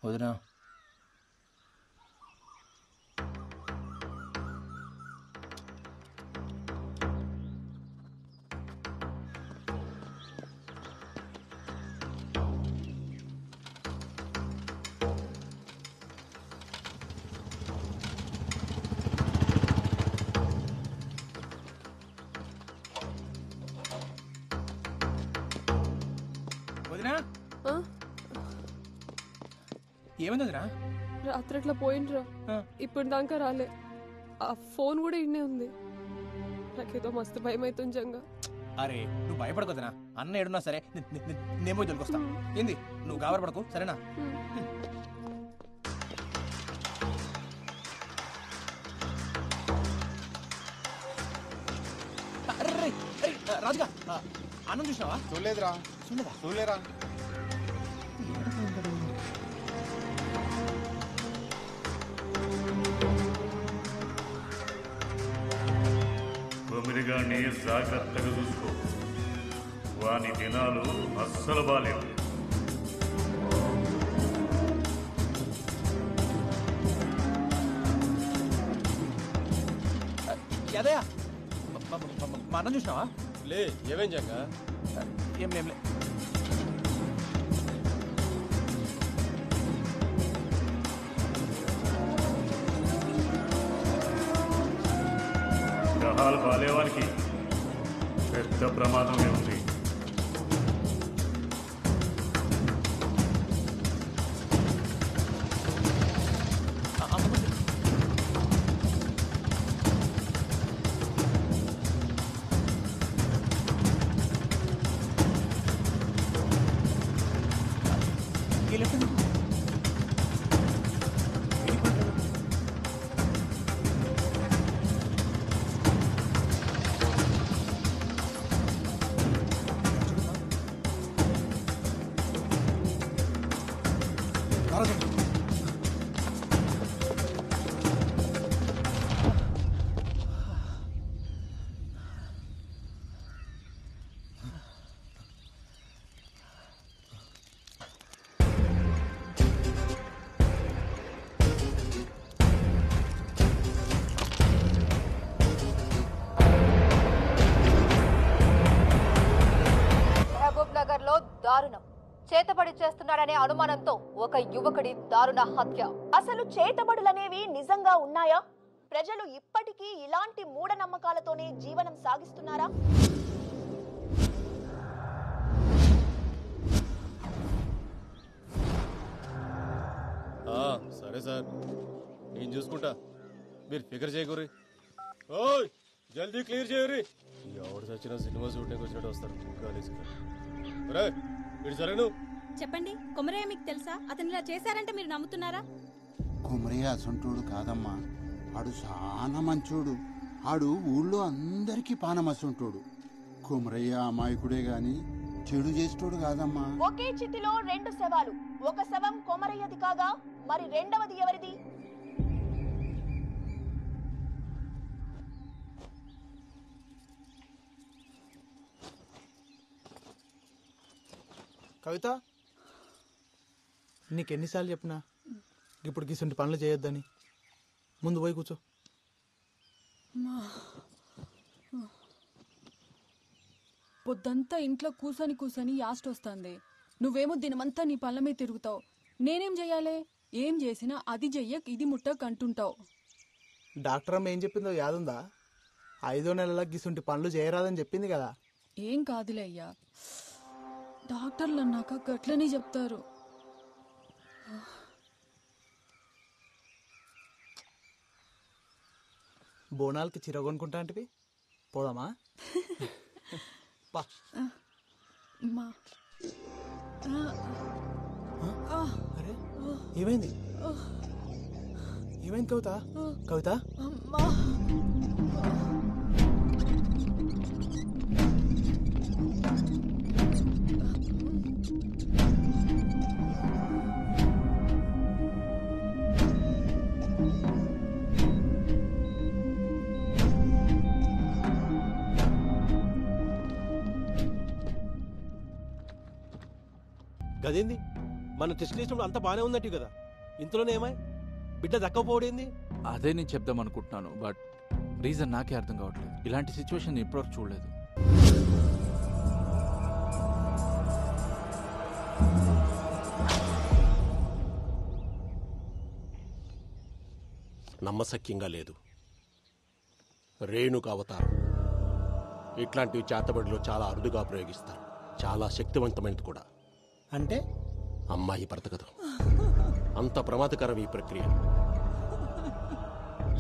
వదినా వదినా ఏమైంది వదినా? రాత్రి అట్లా పోయిండ్రా, ఇప్పుడు దాకా రాలే. ఆ ఫోన్ కూడా ఇన్నే ఉంది. నాకేదో మస్తు భయం అవుతుంది జంగా. అరే నువ్వు భయపడకొద్దునా, అన్న ఏడున్నా సరే నేను పోయి తొలికొస్తా. ఏంది నువ్వు గాబరపడకు సరేనా? రాజుగా అన్నం చూసినావా? చూడలేదురా. చూడలేరా? తొమ్మిదిగానే జాగ్రత్తగా చూసుకో, వాని దినాలు అస్సలు బాలేవు. అదయా మా అన్నం చూసినావా? లే ఏమేం జంగా? ఏం లేంలే. గ్రహాలు బాలేవానికి పెద్ద ప్రమాదమే ఉంది. దారుణం. చేతబడి చేస్తున్నాడనే అనుమానంతో ఒక యువకుడి దారుణ హత్య. అసలు చేతబడులనేవి నిజంగా ఉన్నాయా? ప్రజలు ఇప్పటికీ ఇలాంటి మూఢనమ్మకాలతోనే జీవనం సాగిస్తున్నారా? సరే సార్, నేను చూసుకుంటా, మీరు ఫికర్ చేయకూరి. ఓయ్ జల్దీ క్లియర్ చేయరి. ఎవరు చచ్చిన సినిమా షూటింగ్ వచ్చినట్టు వస్తారు. సరే నువ్వు చెప్పండి, కొమరయ్య మీకు తెలుసా? అతను ఇలా చేశారంటే మీరు నమ్ముతున్నారా? కొమరయ్య అసంటోడు కాదమ్మా, ఆడు చాలా మంచోడు. ఆడు ఊళ్ళో అందరికీ పానమసంటోడు. కొమరయ్య అమాయకుడే గాని చెడు చేసేటోడు కాదమ్మా. ఒకే చితిలో రెండు శవాలు. ఒక శవం కొమరయ్యది కాగా మరి రెండవది ఎవరిది? కవిత, నీకెన్నిసార్లు చెప్పినా ఇప్పుడు గిసుంటి పనులు చేయొద్దని. ముందు పోయి కూర్చో. పొద్దంతా ఇంట్లో కూసని యాస్ట్ వస్తుంది. నువ్వేమో దినమంతా నీ పళ్ళ మీద తిరుగుతావు. నేనేం చెయ్యాలి? ఏం చేసినా అది చెయ్యక్ ఇది ముట్టక్ అంటుంటావు. డాక్టర్ అమ్మ ఏం చెప్పిందో యాదుందా? 5వ నెలలకు గిసుంటి పనులు చేయరాదని చెప్పింది కదా. ఏం కాదులే అయ్యా, డాక్టర్లు అన్నాక గట్లనే చెప్తారు. బోనాలకి చీర కొనుక్కుంటా అంటే పోదామా? అమ్మా. అరే ఏమైంది ఏమైంది కవిత కవిత అమ్మా. గదేంది మన టెస్ట్ చేసినప్పుడు అంతా బాగానే ఉందట్టు కదా ఇంతలోనే ఏమాయి బిడ్డ దక్కపోవడేంది అదే నేను చెప్దాం అనుకుంటున్నాను, బట్ రీజన్ నాకే అర్థం కావట్లేదు. ఇలాంటి సిచ్యువేషన్ ఇప్పటివరకు చూడలేదు. నమ్మశక్యంగా లేదు. రేణుక అవతారం ఇట్లాంటివి చేతబడిలో చాలా అరుదుగా ప్రయోగిస్తారు. చాలా శక్తివంతమైనది కూడా. అంటే అమ్మాయి బ్రతకదు. అంత ప్రమాదకరం ఈ ప్రక్రియ.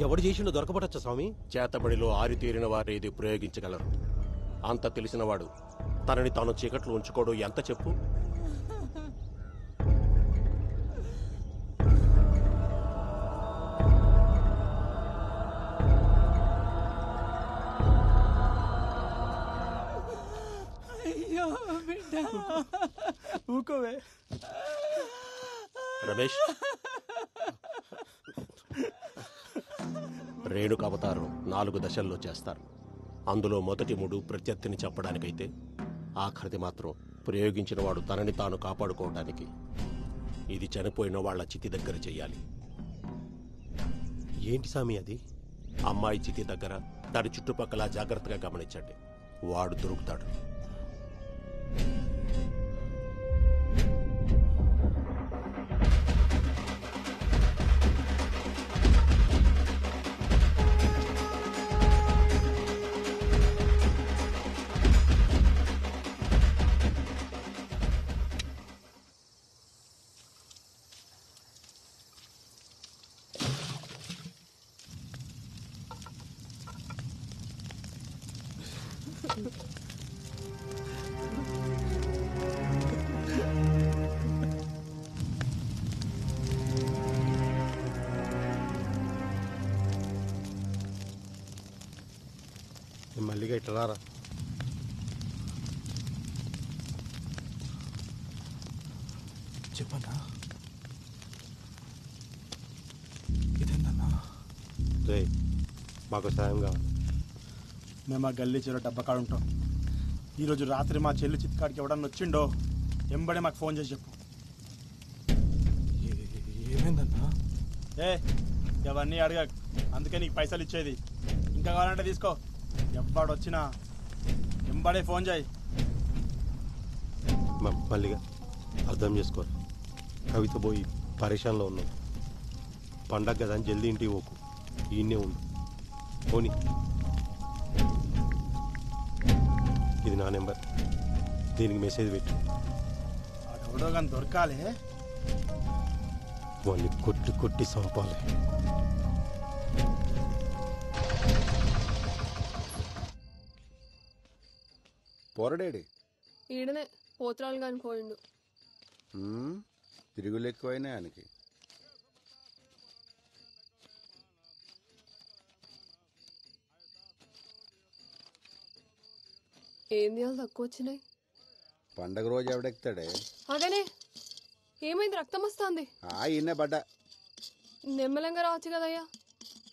ఎవడు చేసిండో దొరకబడచ్చా స్వామి? చేతబడిలో ఆరితేరిన వారు ఇది ప్రయోగించగలరు. అంత తెలిసినవాడు తనని తాను చీకట్లో ఉంచుకోవడం ఎంత చెప్పు. అయ్యో బిడ్డ ఊకోవే రమేష్, రేణుక అవతారం 4 దశల్లో చేస్తారు. అందులో మొదటి 3 ప్రత్యర్థిని చెప్పడానికైతే ఆఖరిది మాత్రం ప్రయోగించిన వాడు తనని తాను కాపాడుకోవడానికి. ఇది చనిపోయిన వాళ్ళ చితి దగ్గర చెయ్యాలి. ఏంటి సామి అది? అమ్మాయి చితి దగ్గర దాని చుట్టుపక్కల జాగ్రత్తగా గమనించండి. వాడు దొరుకుతాడు. మల్లిగా ఇట్లా రారా. చెప్పన్నా ఇదేందన్నా? రే, మాకు సాయం కావాలి. మేము ఆ గల్లీ చెరువు డబ్బకాడు ఉంటాం. ఈరోజు రాత్రి మా చెల్లి చిత్కాడికి ఎవడన్నా వచ్చిండో ఎంబడే మాకు ఫోన్ చేసి చెప్పు. ఏమైందన్నా? ఇవన్నీ అడగ, అందుకే నీకు పైసలు ఇచ్చేది. ఇంకా కావాలంటే తీసుకో. ఎవ్వడొచ్చినా ఎంబడే ఫోన్ చేయి. మల్లిగా అర్థం చేసుకో. కవిత పోయి పరేషాన్లో ఉన్నాం. పండగ కదా అని జల్దీ ఇంటికి పోకు. ఈయన్నే ఉండు. పోనీ, ఇది నా నెంబర్. దీనికి మెసేజ్ పెట్టు. ఎవడో కానీ దొరకాలి. వాళ్ళని కొట్టి కొట్టి చంపాలి. పోరడేడి ఈడనే పోత్రాలు కాని పోయిండు. తిరుగులు ఎక్కువైనా ఆయనకి. ఏంది వాళ్ళు తక్కువ వచ్చినాయి? పండగ రోజు ఎవడెక్కుతాడే? అదేనే ఏమైంది? రక్తం వస్తుంది. ఈయనే పడ్డా. నెమ్మలంగా రావచ్చు కదయ్యా.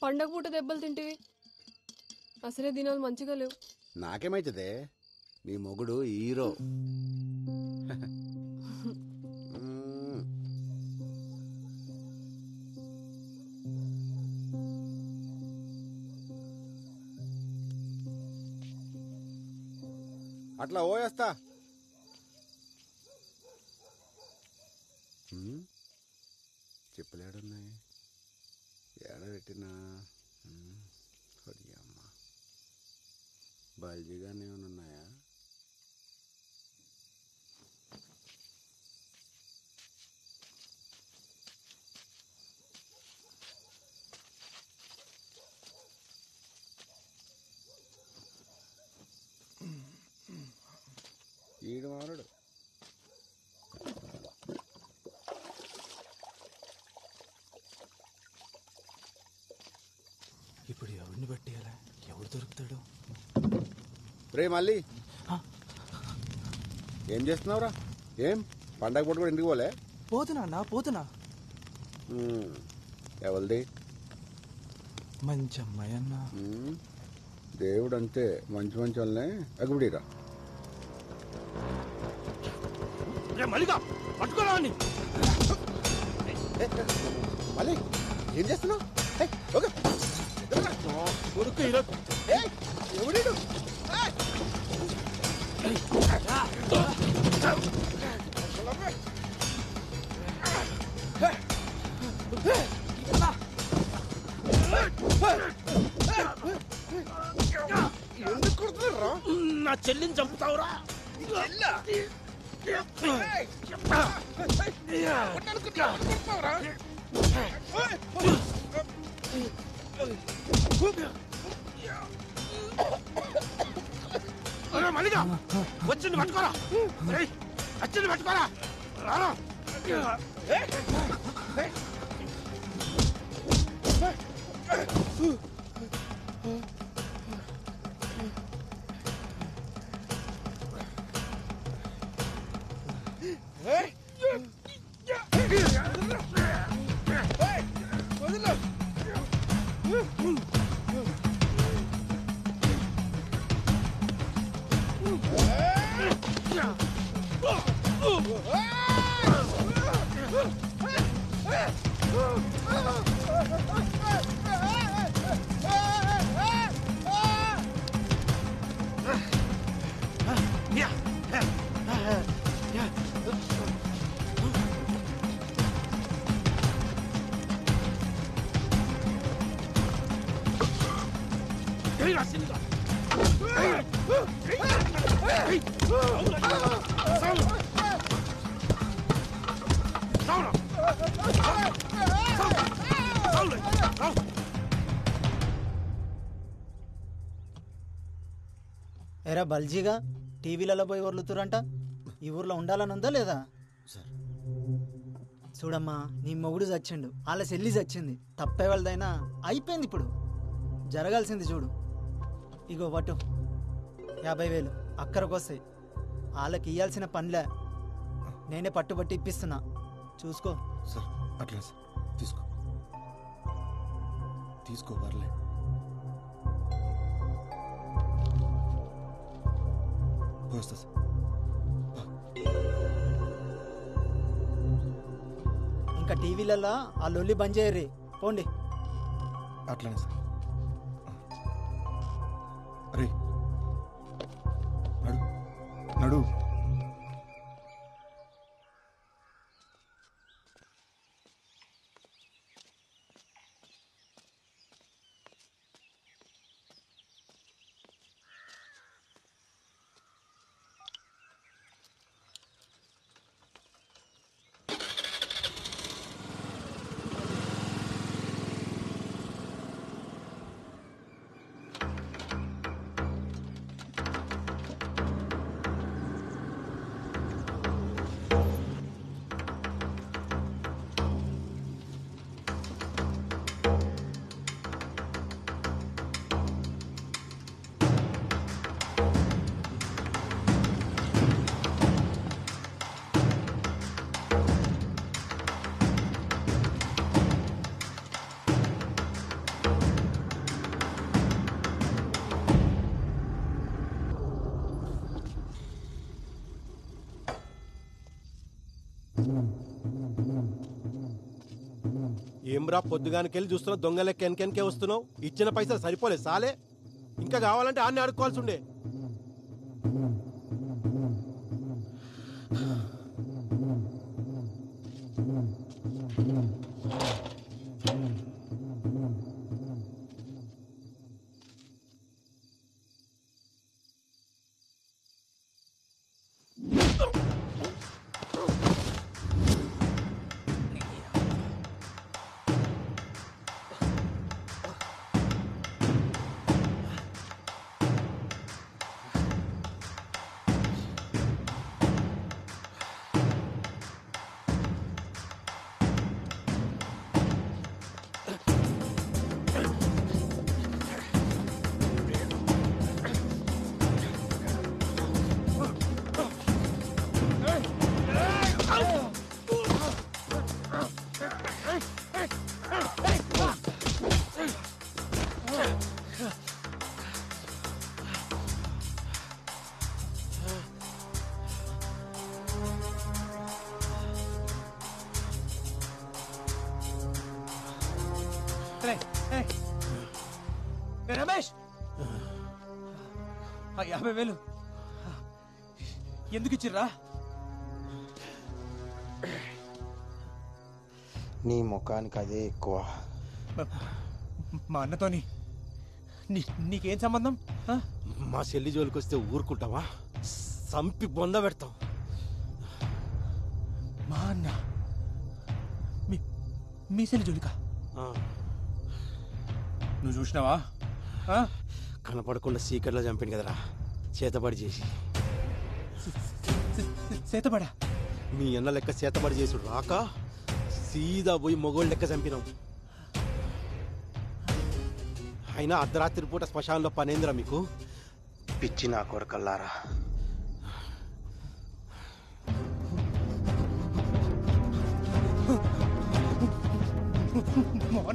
పండగ పూట దెబ్బలు తింటివి. అసలే దినాలు మంచిగా లేవు. నాకేమైతుందే? మీ మొగుడు హీరో. అట్లా ఓయేస్తా. చెప్పులేడున్నాయి, ఏడబెట్టినా అమ్మ బల్జీగానే ఉన్నాయా? ఈడు మానడు. ఇప్పుడు ఎవరిని పట్టేయాలా? ఎవరు దొరుకుతాడు? రే మళ్ళీ ఏం చేస్తున్నావురా? ఏం పండగ పూట కూడా ఇంటికి పోలే? పోతున్నా పోతున్నా. ఎవరిది? మంచి అమ్మాయి అన్న. దేవుడు అంతే, మంచి మంచి వాళ్ళనే ఎగుబడిరా. మల్లిగా పట్టుకోరా మళ్ళీ ఏం చేస్తున్నావు? కొడుకు ఎవడీడు? ఎందుకు కొడుతున్నారా? నా చెల్లిని చంపుతావురా? మల్లిగా వచ్చింది పట్టుకోరా, వచ్చింది పట్టుకోరా, రారా. ఎరా బల్జీగా టీవీలలో పోయి వర్లుతురంట. ఈ ఊర్లో ఉండాలని ఉందా లేదా? చూడమ్మా, నీ మొగుడు చచ్చిండు, వాళ్ళ చెల్లి చచ్చింది, తప్పే వాళ్ళదైనా అయిపోయింది. ఇప్పుడు జరగాల్సింది చూడు. ఇగో పట్టు 50,000 అక్కడికి వస్తాయి. వాళ్ళకి ఇవ్వాల్సిన పనిలే, నేనే పట్టుబట్టి ఇప్పిస్తున్నా, చూసుకో. సార్ అట్లా సార్, తీసుకో తీసుకో, పర్లే. వస్తా సార్. ఇంకా టీవీలలో ఆ లొల్లి బంద్ చేయర్రి, పోండి. అట్లానే సార్. అరే నడు నడు. ఏమ్రా పొద్దుగానికెళ్ళి చూస్తున్నా దొంగలెక్క వెనకెనకే వస్తున్నావు. ఇచ్చిన పైసలు సరిపోలేదు సాలే, ఇంకా కావాలంటే ఆన్ని ఆడుకోవాల్సి ఉండే. రమేష్ 50,000 ఎందుకు ఇచ్చిర్రా? నీ ముఖానికి అదే ఎక్కువ. మా అన్నతోని నీకేం సంబంధం? మా చెల్లి జోలికి వస్తే ఊరుకుంటావా? సంపి బొంద పెడతాం. మా అన్న మీ చెల్లి జోలికా? నువ్వు చూసినావా? కనపడకుండా సీకర్లో చంపాను కదరా, చేతబడి చేసి. చేతబడా? మీ అన్న లెక్క చేతబడి చేసుడు రాక సీదా పోయి మొగోళ్ళు లెక్క చంపినాం. అయినా అర్ధరాత్రి పూట శ్మశానంలో పనేందిరా మీకు? పిచ్చి నా కొరకల్లారా.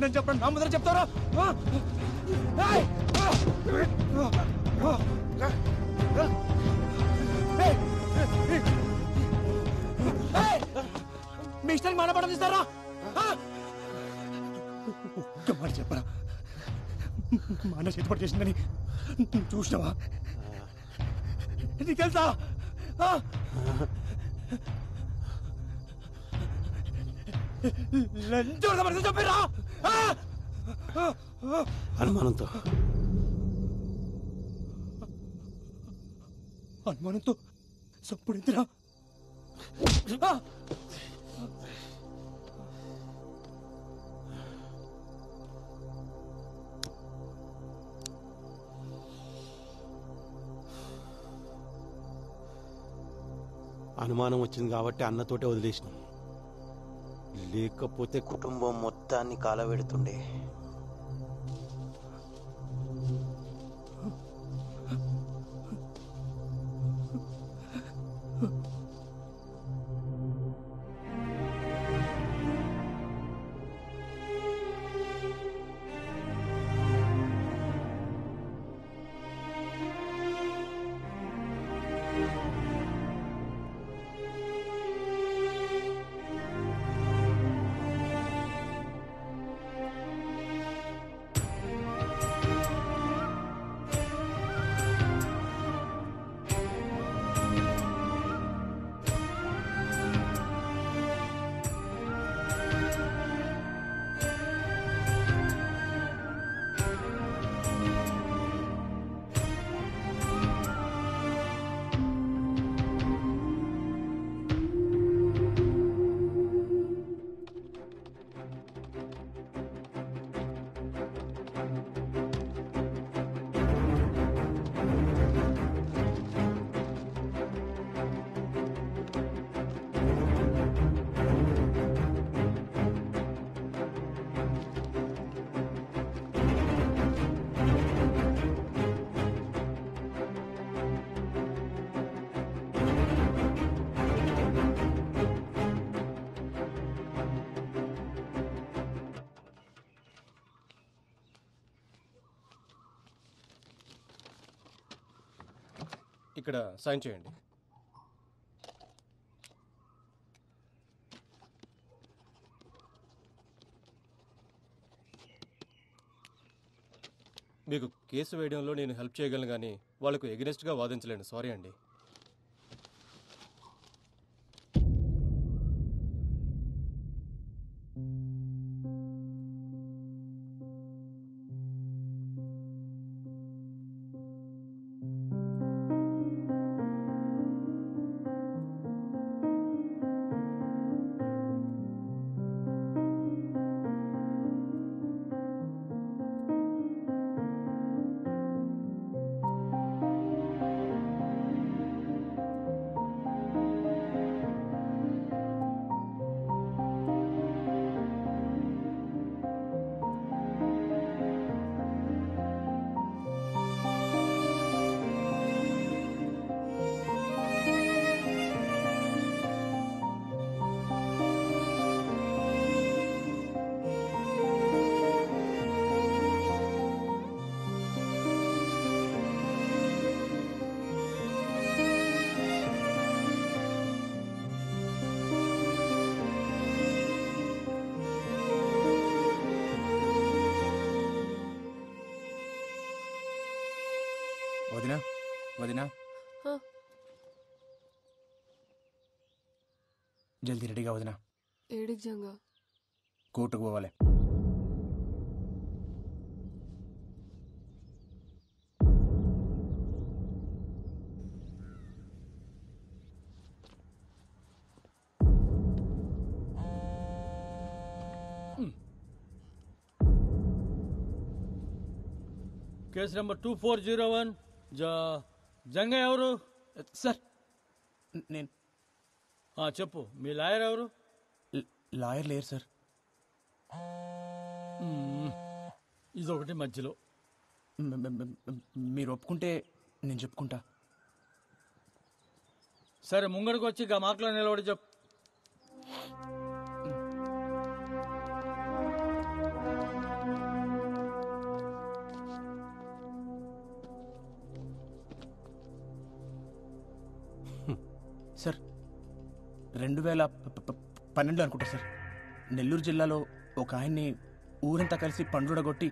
నేను చెప్పండి, నా ముందర చెప్తారా? మీ ఇష్టానికి మానపడం తీస్తారా? మాట చెప్పరా? మా అన్న చేతిపడి చేసిందని చూసినావా? నీకు తెలుసా? చెప్పిరా? అనుమానంతో సప్పుడు ఎంతరా? అనుమానం వచ్చింది కాబట్టి అన్నతోటే వదిలేసిన, లేకపోతే కుటుంబం మొత్తాన్ని కాలబెడుతుండే. ఇక్కడ సైన్ చేయండి. మీకు కేసు వేయడంలో నేను హెల్ప్ చేయగలను, కానీ వాళ్ళకు ఎగనెస్ట్గా వాదించలేను. సారీ అండి. వదినా జల్దీ రెడీగా వదినా, ఏడికి జంగా కోర్టుకు పోవాలి. కేసు నెంబర్ 2401 జంగయ్య ఎవరు సార్? నేను చెప్పు, మీ లాయర్ ఎవరు? లాయర్ లేరు సార్. ఇదొకటి మధ్యలో. మీరు ఒప్పుకుంటే నేను చెప్పుకుంటా. సరే, ముంగడికి వచ్చి ఇక మాటలో నిలబడి చెప్పు. సార్ 2012 అనుకుంటా సార్, నెల్లూరు జిల్లాలో ఒక ఆయన్ని ఊరంతా కలిసి పండుడగొట్టి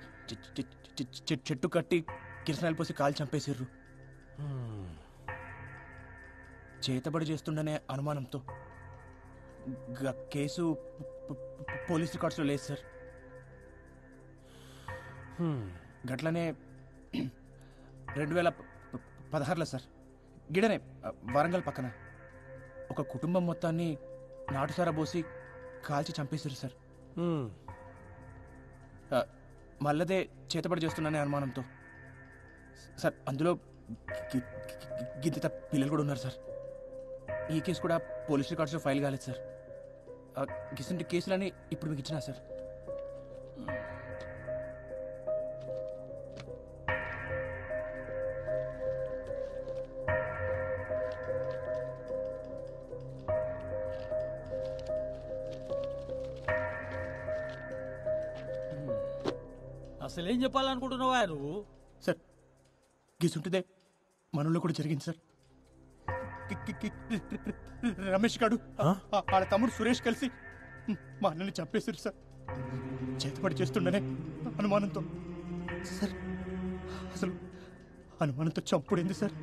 చెట్టు కట్టి కిరసనాయలు పోసి కాలు చంపేసిర్రు. చేతబడి చేస్తుండనే అనుమానంతో కేసు పోలీస్ రికార్డ్స్లో లేదు సార్. గట్లనే 2016లో సార్, గిడనే వరంగల్ పక్కన ఒక కుటుంబం మొత్తాన్ని నాటుసారా పోసి కాల్చి చంపేశారు సార్. మళ్ళదే చేతబడి చేస్తున్నానే అనుమానంతో సార్. అందులో గిద్దిత పిల్లలు కూడా ఉన్నారు సార్. ఈ కేసు కూడా పోలీస్ రికార్డ్స్లో ఫైల్ కాలేదు సార్. గిసంటి కేసులని ఇప్పుడు మీకు ఇచ్చినా సార్. అసలు ఏం చెప్పాలనుకుంటున్నావా నువ్వు? సార్ గిసుంటిదే మనలో కూడా జరిగింది సార్. రమేష్ గాడు వాళ్ళ తమ్ముడు సురేష్ కలిసి మా అన్నని చంపేశారు సార్. చేతపడి చేస్తుండనే అనుమానంతో సార్. అసలు అనుమానంతో చంపుడైంది సార్.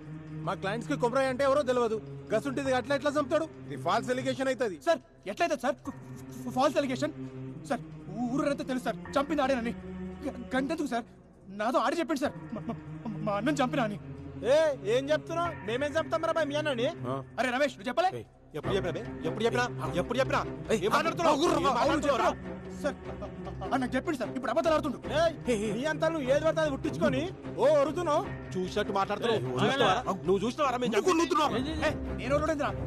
మా క్లయింట్స్ కి కొబ్బరి అంటే ఎవరో తెలియదు. గసుంటిది అట్లా ఎట్లా చంపుతాడు? ఇది ఫాల్స్ ఎలిగేషన్ అవుతుంది సార్. ఎట్లయితే సార్ ఫాల్స్ ఎలిగేషన్ సార్? ఊరంతా తెలుసు సార్ చంపింది ఆడేనని. గంటెందుకు సార్? నాతో ఆడి చెప్పండి సార్ మా అన్నం చంపినా అని. ఏం చెప్తున్నావు? మేమేం చెప్తాం రా మీ అన్నని? అరే రమేష్, నువ్వు చెప్పలే? ఎప్పుడు చెప్పినా నాకు చెప్పింది సార్. ఇప్పుడు అబద్ధాలు ఆడుతుండు. నీ అంతా నువ్వు ఏది పడితే అది పుట్టించుకొని అరుతున్నావు. చూసినట్టు మాట్లాడుతున్నావు. నువ్వు చూసినావా? నేను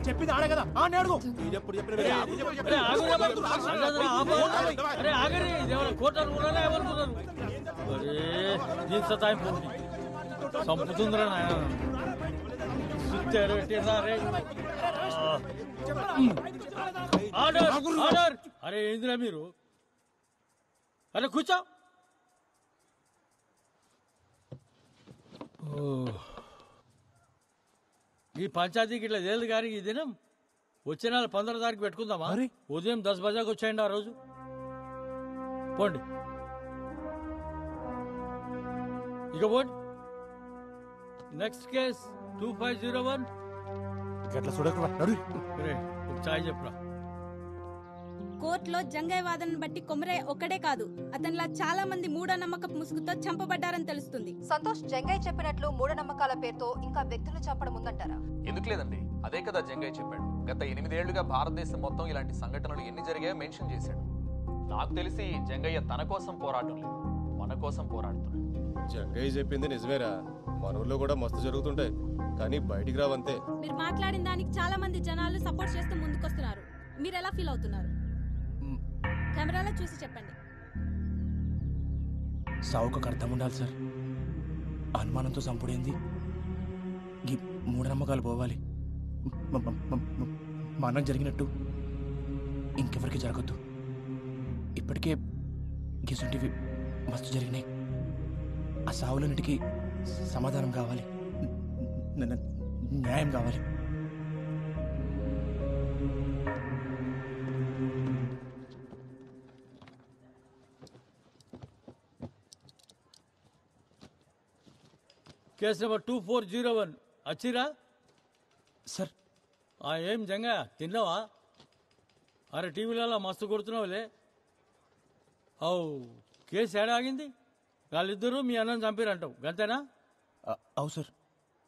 చెప్పింది ఆడే కదా అని అడుగు. చంపుతుందిరా నాయన. అరే ఏందిరా మీరు? అరే కూర్చో. ఈ పంచాయతీకి ఇట్లా తేలిదు కానీ ఈ దినం వచ్చే నెల 15 తారీఖు పెట్టుకుందామా? ఉదయం 10 బజాకి వచ్చేయండి ఆ రోజు. పోండి ఇక పోండి. Next case 2501. ఒక చాయ్ చెప్పురా. కోర్టులో జంగయ్య వాదనను బట్టి కొమరయ్య ఒక్కడే కాదు, అతనిలా చాలా మంది మూఢనమ్మకపు ముసుగుతో చంపబడ్డారని తెలుస్తుంది. సంతోష్, జంగయ్య చెప్పినట్లు మూఢనమ్మకాల పేరుతో ఇంకా వ్యక్తులు చంపడం ఉందంటారా? ఎందుకు లేదండి, అదే కదా జంగయ్య చెప్పాడు. గత 8 ఏళ్లుగా భారతదేశం మొత్తం ఇలాంటి సంఘటనలు ఎన్ని జరిగాయో మెన్షన్ చేశాడు. నాకు తెలిసి జంగయ్య తన కోసం పోరాటం లేదు, మన కోసం పోరాడుతున్నాడు. జంగయ్య చెప్పింది నిజమేరా. మన ఊర్లో కూడా మస్తు జరుగుతుంటాయి, కానీ బయటికి రావంతే. మీరు మాట్లాడిన దానికి చాలా మంది జనాలు సపోర్ట్ చేస్తూ ముందుకొస్తున్నారు. మీరు ఎలా ఫీల్ అవుతున్నారు? కెమెరాలో చూసి చెప్పండి. సావుకు అర్థం ఉండాలి సార్. అనుమానంతో చంపుడేంది? ఈ మూఢనమ్మకాలు పోవాలి. మనం జరిగినట్టు ఇంకెవరికి జరగద్దు. ఇప్పటికే గిసుంటివి మస్తు జరిగినాయి. ఆ సావులన్నిటికీ సమాధానం కావాలి, న్యాయం కావాలి. కేసు నెంబర్ 2401 వచ్చిరా సార్ ఏం జంగా తిన్నావా? అరే టీవీలలో మస్తు కొడుతున్నావులే. అవు కేసు ఏడా ఆగింది? వాళ్ళిద్దరూ మీ అన్నని చంపిరంటావు గంతేనా? అవు సార్.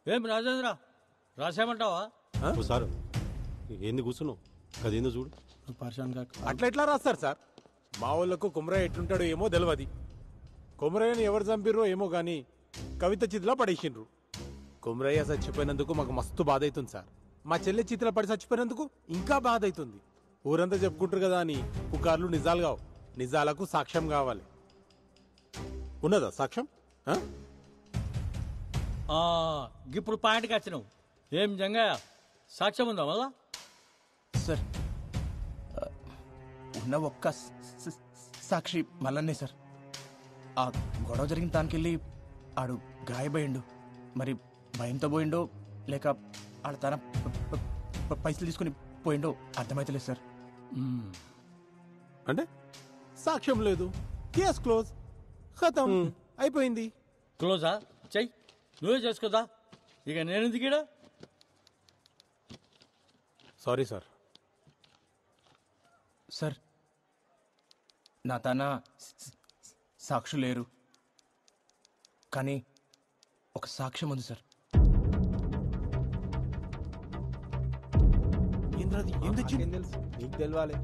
ఏం రాజేంద్ర రాసేమంటావా? సార్ ఏంది కూర్చున్నావు? అదేందో చూడు. అట్లా ఎట్లా రాస్తారు సార్? మా వాళ్ళకు కుమరయ్య ఎట్లుంటాడో ఏమో తెలియదు. కుమరయ్యని ఎవరు చంపిర్రో ఏమో గాని కవిత చితిలో పడేసిండ్రు. కుమరయ్య చచ్చిపోయినందుకు మాకు మస్తు బాధ అవుతుంది సార్. మా చెల్లె చితిలో పడి చచ్చిపోయినందుకు ఇంకా బాధ అవుతుంది. ఊరంతా చెప్పుకుంటారు కదా అని పుకార్లు నిజాలు కావు. నిజాలకు సాక్ష్యం కావాలి. ఉన్నదా సాక్ష్యం? ఇప్పుడు పాయింట్కి వచ్చినావు. ఏం జంగా సాక్ష్యం ఉందా మళ్ళా? సార్ ఉన్న ఒక్క సాక్షి మల్లన్నే సార్. ఆ గొడవ జరిగిన దానికెళ్ళి ఆడు గాయపోయిండు. మరి భయంతో పోయిండో లేక ఆడ తన పైసలు తీసుకుని పోయిండో అర్థమైతలేదు సార్. అంటే సాక్ష్యం లేదు, కేస్ క్లోజ్, ఖతం, అయిపోయింది. క్లోజా? చెయ్యి, నువ్వే చేసుకోదా. ఇక నేను దిగిడా. Sorry sir. సార్ నా తన సాక్షులు లేరు, కానీ ఒక సాక్ష్యం ఉంది సార్. ఏం తెచ్చింది? నీకు తెలవాలి.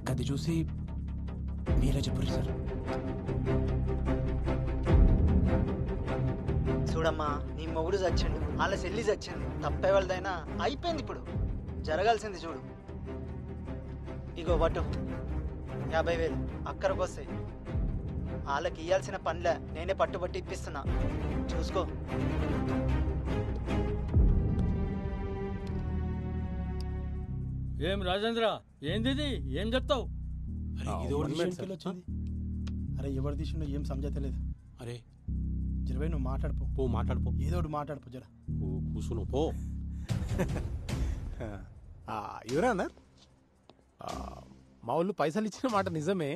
గది చూసి మీరే చెప్పరు సార్. చూడమ్మా, నీ మొగుడు చచ్చిండు, వాళ్ళ చెల్లి చచ్చింది. తప్పే వాళ్ళదైనా అయిపోయింది. ఇప్పుడు జరగాల్సింది చూడు. ఇగో పట్టు 50,000 అక్కడికి వస్తాయి. వాళ్ళకి ఇవ్వాల్సిన పనిలే నేనే పట్టుబట్టి ఇప్పిస్తున్నా, చూసుకో. ఏం రాజేంద్ర, ఏంది ఏం చెప్తావు? అరే ఎవరు తీసిండో ఏం సమజతలేదు. అరే జరవై నువ్వు మాట్లాడిపో. మాట్లాడిపో, ఏదో ఒకటి మాట్లాడిపో. జర కూర్చును పో. ఎవరా అన్నారు? మా వాళ్ళు పైసలు ఇచ్చిన మాట నిజమే.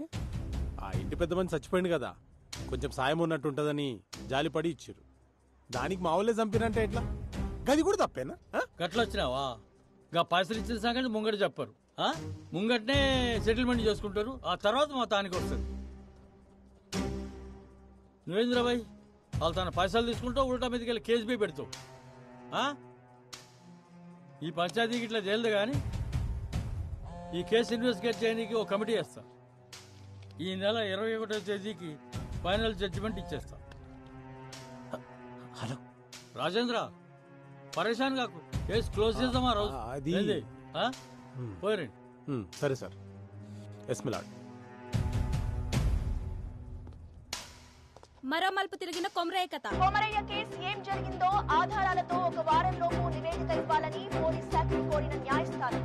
ఆ ఇంటి పెద్ద మంది చచ్చిపోయింది కదా, కొంచెం సాయం ఉన్నట్టు ఉంటుందని జాలిపడి ఇచ్చారు. దానికి మా వాళ్ళే చంపినంటే ఎట్లా? గది కూడా తప్పేనా? గట్లొచ్చినావా? గా పైసలు ఇచ్చిన సంగతి ముంగట చెప్పరు. ముంగటనే సెటిల్మెంట్ చేసుకుంటారు. ఆ తర్వాత మా తానికి వస్తుంది. నువ్వేంద్రబాయ్ వాళ్ళు తన పైసలు తీసుకుంటావు, ఉల్టా మీదకి వెళ్ళి కేసు బీ పెడతావు. ఈ పంచాయతీకి ఇట్లా తేలదు కానీ ఈ కేసు ఇన్వెస్టిగేట్ చేయడానికి ఒక కమిటీ వేస్తా. ఈ నెల 21వ తేదీకి ఫైనల్ జడ్జిమెంట్ ఇచ్చేస్తా. హలో రాజేంద్ర, పరేషాన్ కాకు. కేసు క్లోజ్ చేద్దామా రోజు? పోయి. సరే సార్. ఎస్మిలాడ్ మరో మలుపు తిరిగిన కొమరయ్య కథ. కొమరయ్య కేసు ఏం జరిగిందో ఆధారాలతో ఒక వారంలోపు నివేదిక ఇవ్వాలని పోలీస్ శాఖను కోరిన న్యాయస్థానం.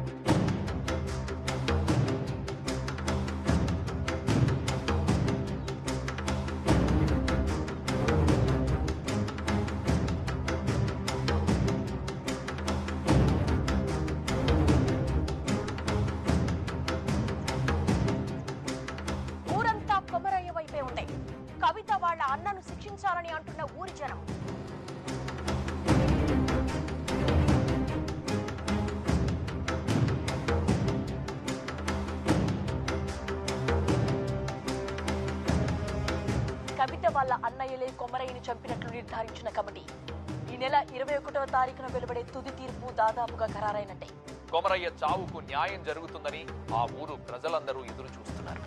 ఊరంతా కొమరయ్య వైపే ఉంది. కవిత వాళ్ళ అన్నను శిక్షించాలని అంటున్న ఊరి జనం. కవిత వాళ్ళ అన్నయ్యలే కొమరయ్యని చంపినట్లు నిర్ధారించిన కమిటీ ఈ నెల 21వ తారీఖున వెలువడే తుది తీర్పు దాదాపుగా ఖరారైనట్టే. కొమరయ్య చావుకు న్యాయం జరుగుతుందని ఆ ఊరు ప్రజలందరూ ఎదురు చూస్తున్నారు.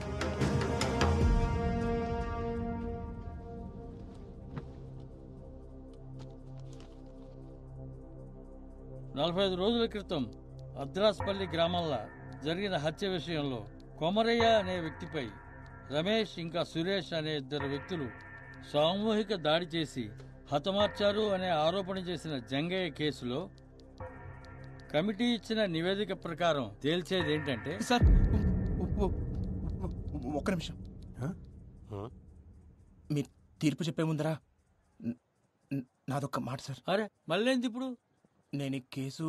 నలభై 5 రోజుల క్రితం అద్రాస్పల్లి గ్రామంలో జరిగిన హత్య విషయంలో కొమరయ్య అనే వ్యక్తిపై రమేష్ ఇంకా సురేష్ అనే 2 వ్యక్తులు సామూహిక దాడి చేసి హతమార్చారు అనే ఆరోపణ చేసిన జంగయ్య కేసులో కమిటీ ఇచ్చిన నివేదిక ప్రకారం తేల్చేది ఏంటంటే సార్ ఒక్క నిమిషం. మీరు తీర్పు చెప్పే ముందరా నాదొక్క మాట సార్. అరే మళ్ళేంది ఇప్పుడు? నేను ఈ కేసు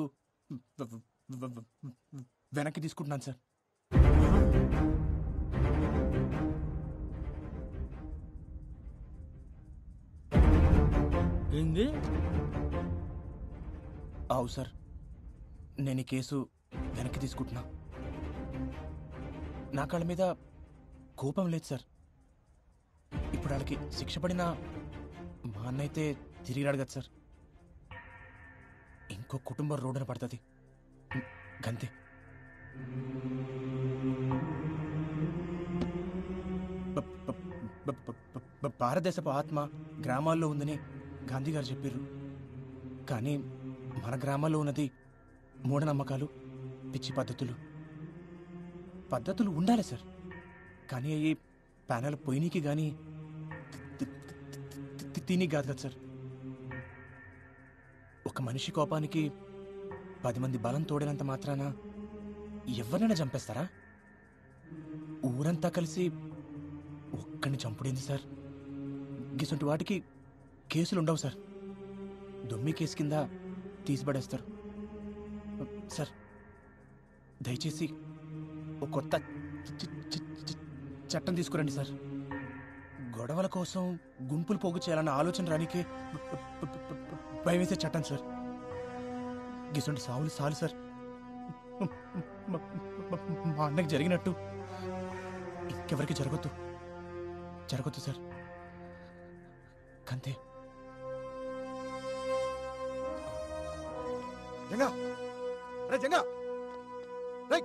వెనక్కి తీసుకుంటున్నాను సార్. ఏంది? అవు సార్, నేను ఈ కేసు వెనక్కి తీసుకుంటున్నా. నా కాళ్ళ మీద కోపం లేదు సార్. ఇప్పుడు వాళ్ళకి శిక్ష పడినా మా అన్న అయితే తిరిగి రాడు కదా సార్. ఇంకో కుటుంబం రోడ్డున పడుతుంది గంతే. భారతదేశపు ఆత్మ గ్రామాల్లో ఉందని గాంధీ గారు చెప్పారు. కానీ మన గ్రామాల్లో ఉన్నది మూఢనమ్మకాలు, పిచ్చి పద్ధతులు ఉండాలి సార్. కానీ అవి ప్యానల్ పొయ్యికి కానీ తిని కాదు కదా సార్. ఒక మనిషి కోపానికి 10 మంది బలం తోడినంత మాత్రాన ఎవరినైనా చంపేస్తారా? ఊరంతా కలిసి ఒక్కడిని చంపుడేంది సార్? గిసంటి వాటికి కేసులు ఉండవు సార్. దొమ్మి కేసు కింద తీసిపడేస్తారు సార్. దయచేసి ఒక కొత్త చట్టం తీసుకురండి సార్. గొడవల కోసం గుంపులు పోగు చేయాలన్న ఆలోచన రానికే భయం వేసే చట్టం సార్. గిసంటి సావులు సాలు సార్. మా అన్నకి జరిగినట్టు ఇంకెవరికి జరగొద్దు సార్. అంతే. జంగా, అరే జంగా, రేయ్.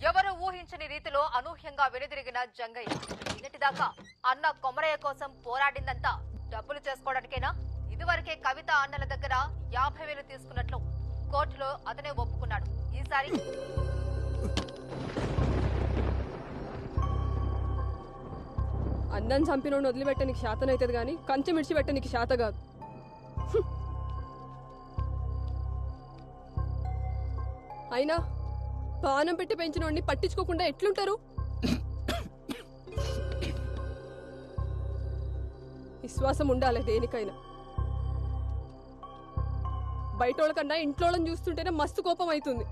ఎవరు ఊహించని రీతిలో అనూహ్యంగా వెనుదిరిగిన జంగయ్య. నిన్నటిదాకా అన్న కొమరయ్య కోసం పోరాడిందంతా డబ్బులు చేసుకోవడానికేనా? ఇదివరకే కవిత అన్నల దగ్గర 50,000 తీసుకున్నట్లు కోర్టులో అతనే ఒప్పుకున్నాడు. ఈసారి అన్నం చంపినోడు వదిలిపెట్ట నీకు శాతం అవుతుంది కానీ కంచె మిడిచిపెట్ట నీకు శాత కాదు. అయినా పానం పెట్టి పెంచినోడిని పట్టించుకోకుండా ఎట్లుంటారు? విశ్వాసం ఉండాలి దేనికైనా. బయటోళ్ళ కన్నా ఇంట్లోళ్ళని చూస్తుంటేనే మస్తు కోపం అవుతుంది.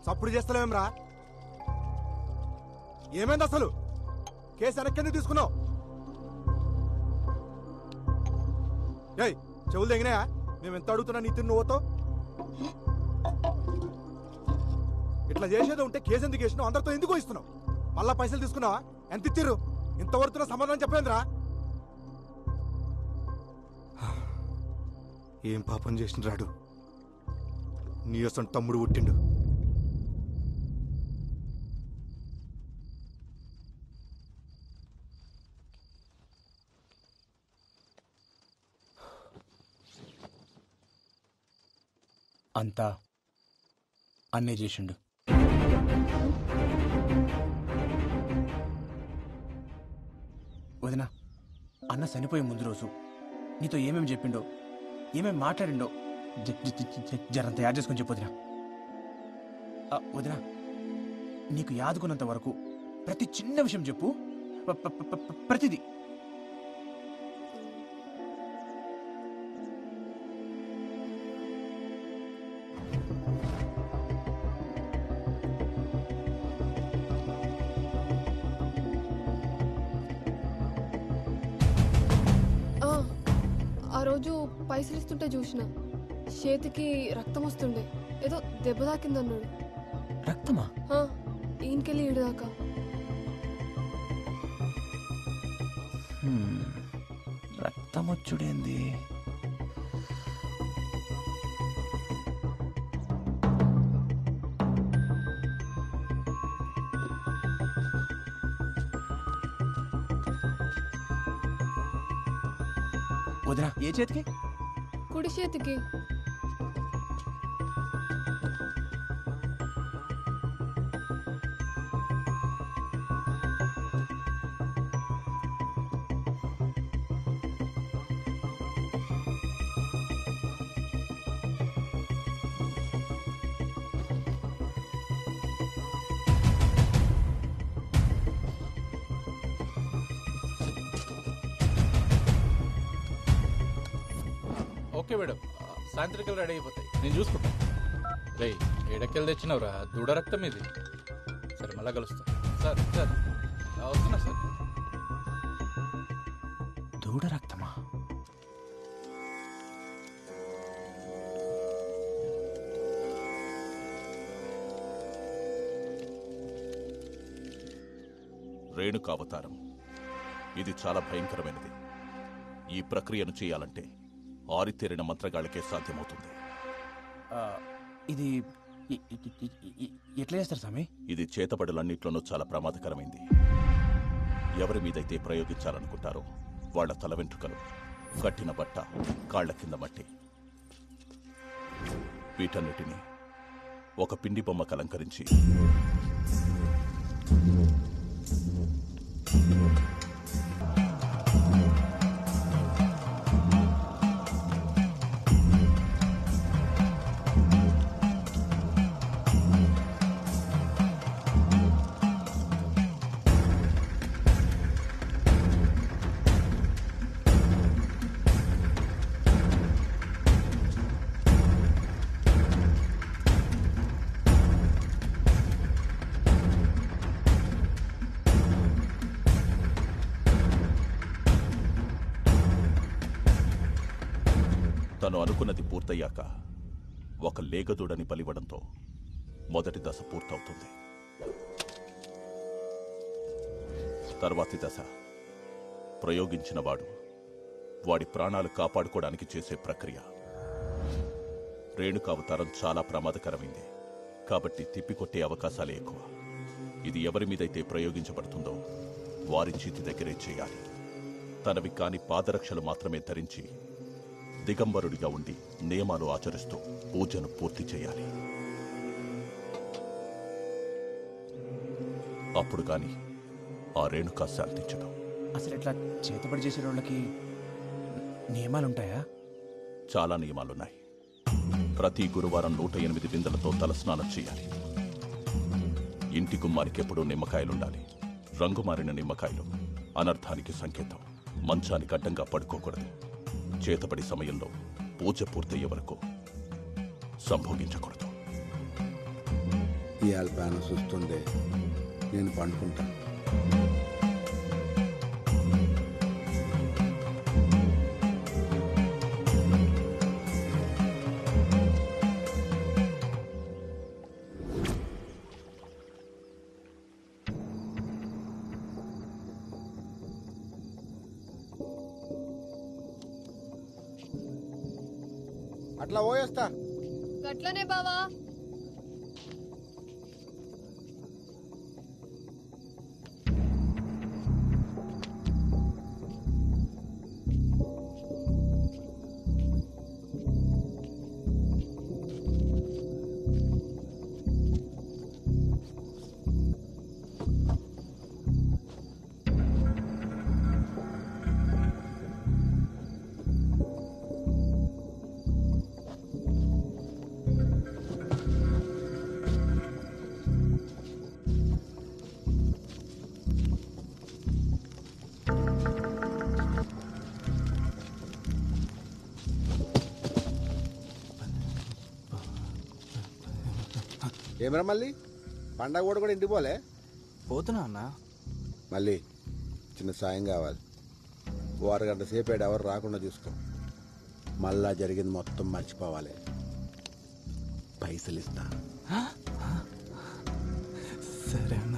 సప్పుడు చేస్తలేమరా? ఏమైంది అసలు? కేసు వెనక్కి తీసుకున్నావు? ఏయ్, చెవులు తెగినాయా? మేము ఎంత అడుగుతున్నా నీ తిన్ను ఓతో? ఇట్లా చేసేది ఉంటే కేసు ఎందుకు వేసినావు? అందరితో ఎందుకు ఇస్తున్నావు? మళ్ళా పైసలు తీసుకున్నావా? ఎంత ఇచ్చిర్రు? ఇంతవరకు సమాధానం చెప్పలేదురా? ఏం పాపం చేసిన రాడు? నీ అసలు తమ్ముడు పుట్టిండు. అంతా అన్నే చేసిండు. వదినా, అన్న చనిపోయే ముందు రోజు నీతో ఏమేమి చెప్పిండో, ఏమేమి మాట్లాడిండో జరంత యాడ్ చేసుకొని చెప్పు వదినా. వదినా, నీకు యాదుకున్నంత వరకు ప్రతి చిన్న విషయం చెప్పు. ప్రతిదీ. ఆ రోజు పైసలు ఇస్తుంటే చూసిన చేతికి రక్తం వస్తుండే. ఏదో దెబ్బ తాకిందన్నాడు. రక్తమా? ఈయనకెళ్ళి ఈడదాకా. రక్తం వచ్చుడేంది? వదినా, ఏ చేతికి? కుడి చేతికి. ఓకే మేడం, సాయంత్రికలు రెడీ అయిపోతాయి, నేను చూసుకుంటాను. రే ఏడకెళ్ళి తెచ్చినవరా దూడ రక్తం ఇది. సరే మళ్ళా కలుస్తా. సార్ సార్ వస్తున్నా సార్. దూడ రక్తమా? రేణుకావతారం ఇది చాలా భయంకరమైనది. ఈ ప్రక్రియను చేయాలంటే ఆరితేరిన మంత్రగాళ్ళకే సాధ్యమవుతుంది. ఇది ఎట్లా చేస్తారు స్వామి? ఇది చేతబడులన్నిట్లోనూ చాలా ప్రమాదకరమైంది. ఎవరి మీదైతే ప్రయోగించాలనుకుంటారో వాళ్ల తల వెంట్రుకలు, కట్టిన బట్ట, కాళ్ల కింద మట్టి, వీటన్నిటినీ ఒక పిండి బొమ్మకు అలంకరించి తను అనుకున్నది పూర్తయ్యాక ఒక లేగదూడని బలివ్వడంతో మొదటి దశ పూర్తవుతుంది. తర్వాతి దశ ప్రయోగించిన వాడి ప్రాణాలు కాపాడుకోవడానికి చేసే ప్రక్రియ. రేణుకావతారం చాలా ప్రమాదకరమైంది కాబట్టి తిప్పికొట్టే అవకాశాలే ఎక్కువ. ఇది ఎవరి మీదైతే ప్రయోగించబడుతుందో వారి చేతి దగ్గరే చేయాలి. తనవి కాని పాదరక్షలు మాత్రమే ధరించి దిగంబరుడిగా ఉండి నియమాలు ఆచరిస్తూ పూజను పూర్తి చేయాలి. అప్పుడు గాని ఆ రేణుకా శాంతించదు. అసలు ఇట్లా చేతబడి చేసే వాళ్ళకి నియమాలుంటాయా? చాలా నియమాలున్నాయి. ప్రతి గురువారం 108 బిందెలతో తలస్నానం చేయాలి. ఇంటి గుమ్మానికి ఎప్పుడూ నిమ్మకాయలుండాలి. రంగు మారిన నిమ్మకాయలు అనర్థానికి సంకేతం. మంచానికి అడ్డంగా పడుకోకూడదు. చేతబడి సమయంలో పూజ పూర్తయ్యే వరకు సంభోగించకూడదు. ఇవాళ ప్యాన చూస్తుండే నేను పండుకుంటా. అట్లా పోయేస్తా. గట్లనే బావా. ఏమరా మళ్ళీ పండగ కూడా ఇంటికి పోలే? పోతున్నా అన్న. మళ్ళీ చిన్న సాయం కావాలి. ఓ అరగంట సేపు ఎవరు రాకుండా చూసుకో. మళ్ళా జరిగింది మొత్తం మర్చిపోవాలి. పైసలు ఇస్తా. సరే అన్న.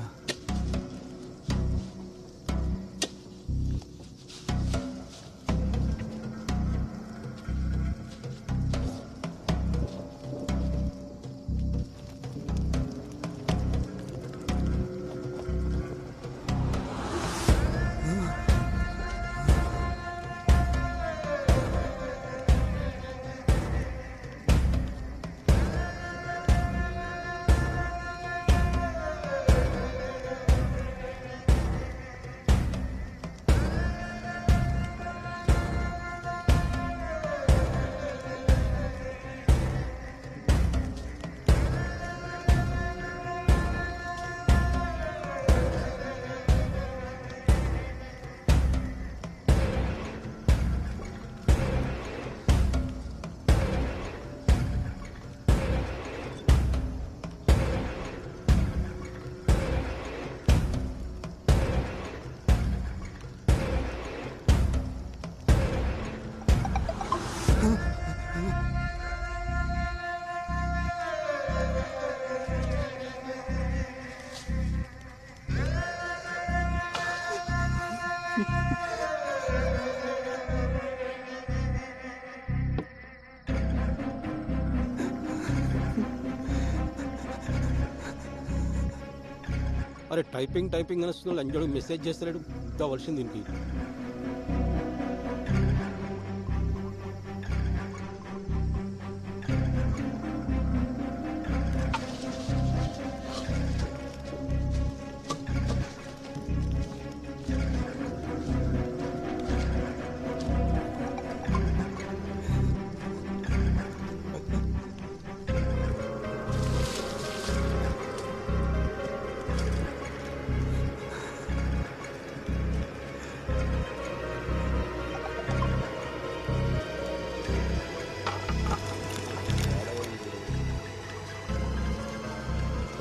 అరే టైపింగ్ టైపింగ్ అని వస్తున్నాడు అంజోడు మెసేజ్ చేస్తలేడు కావాల్సింది దీనికి.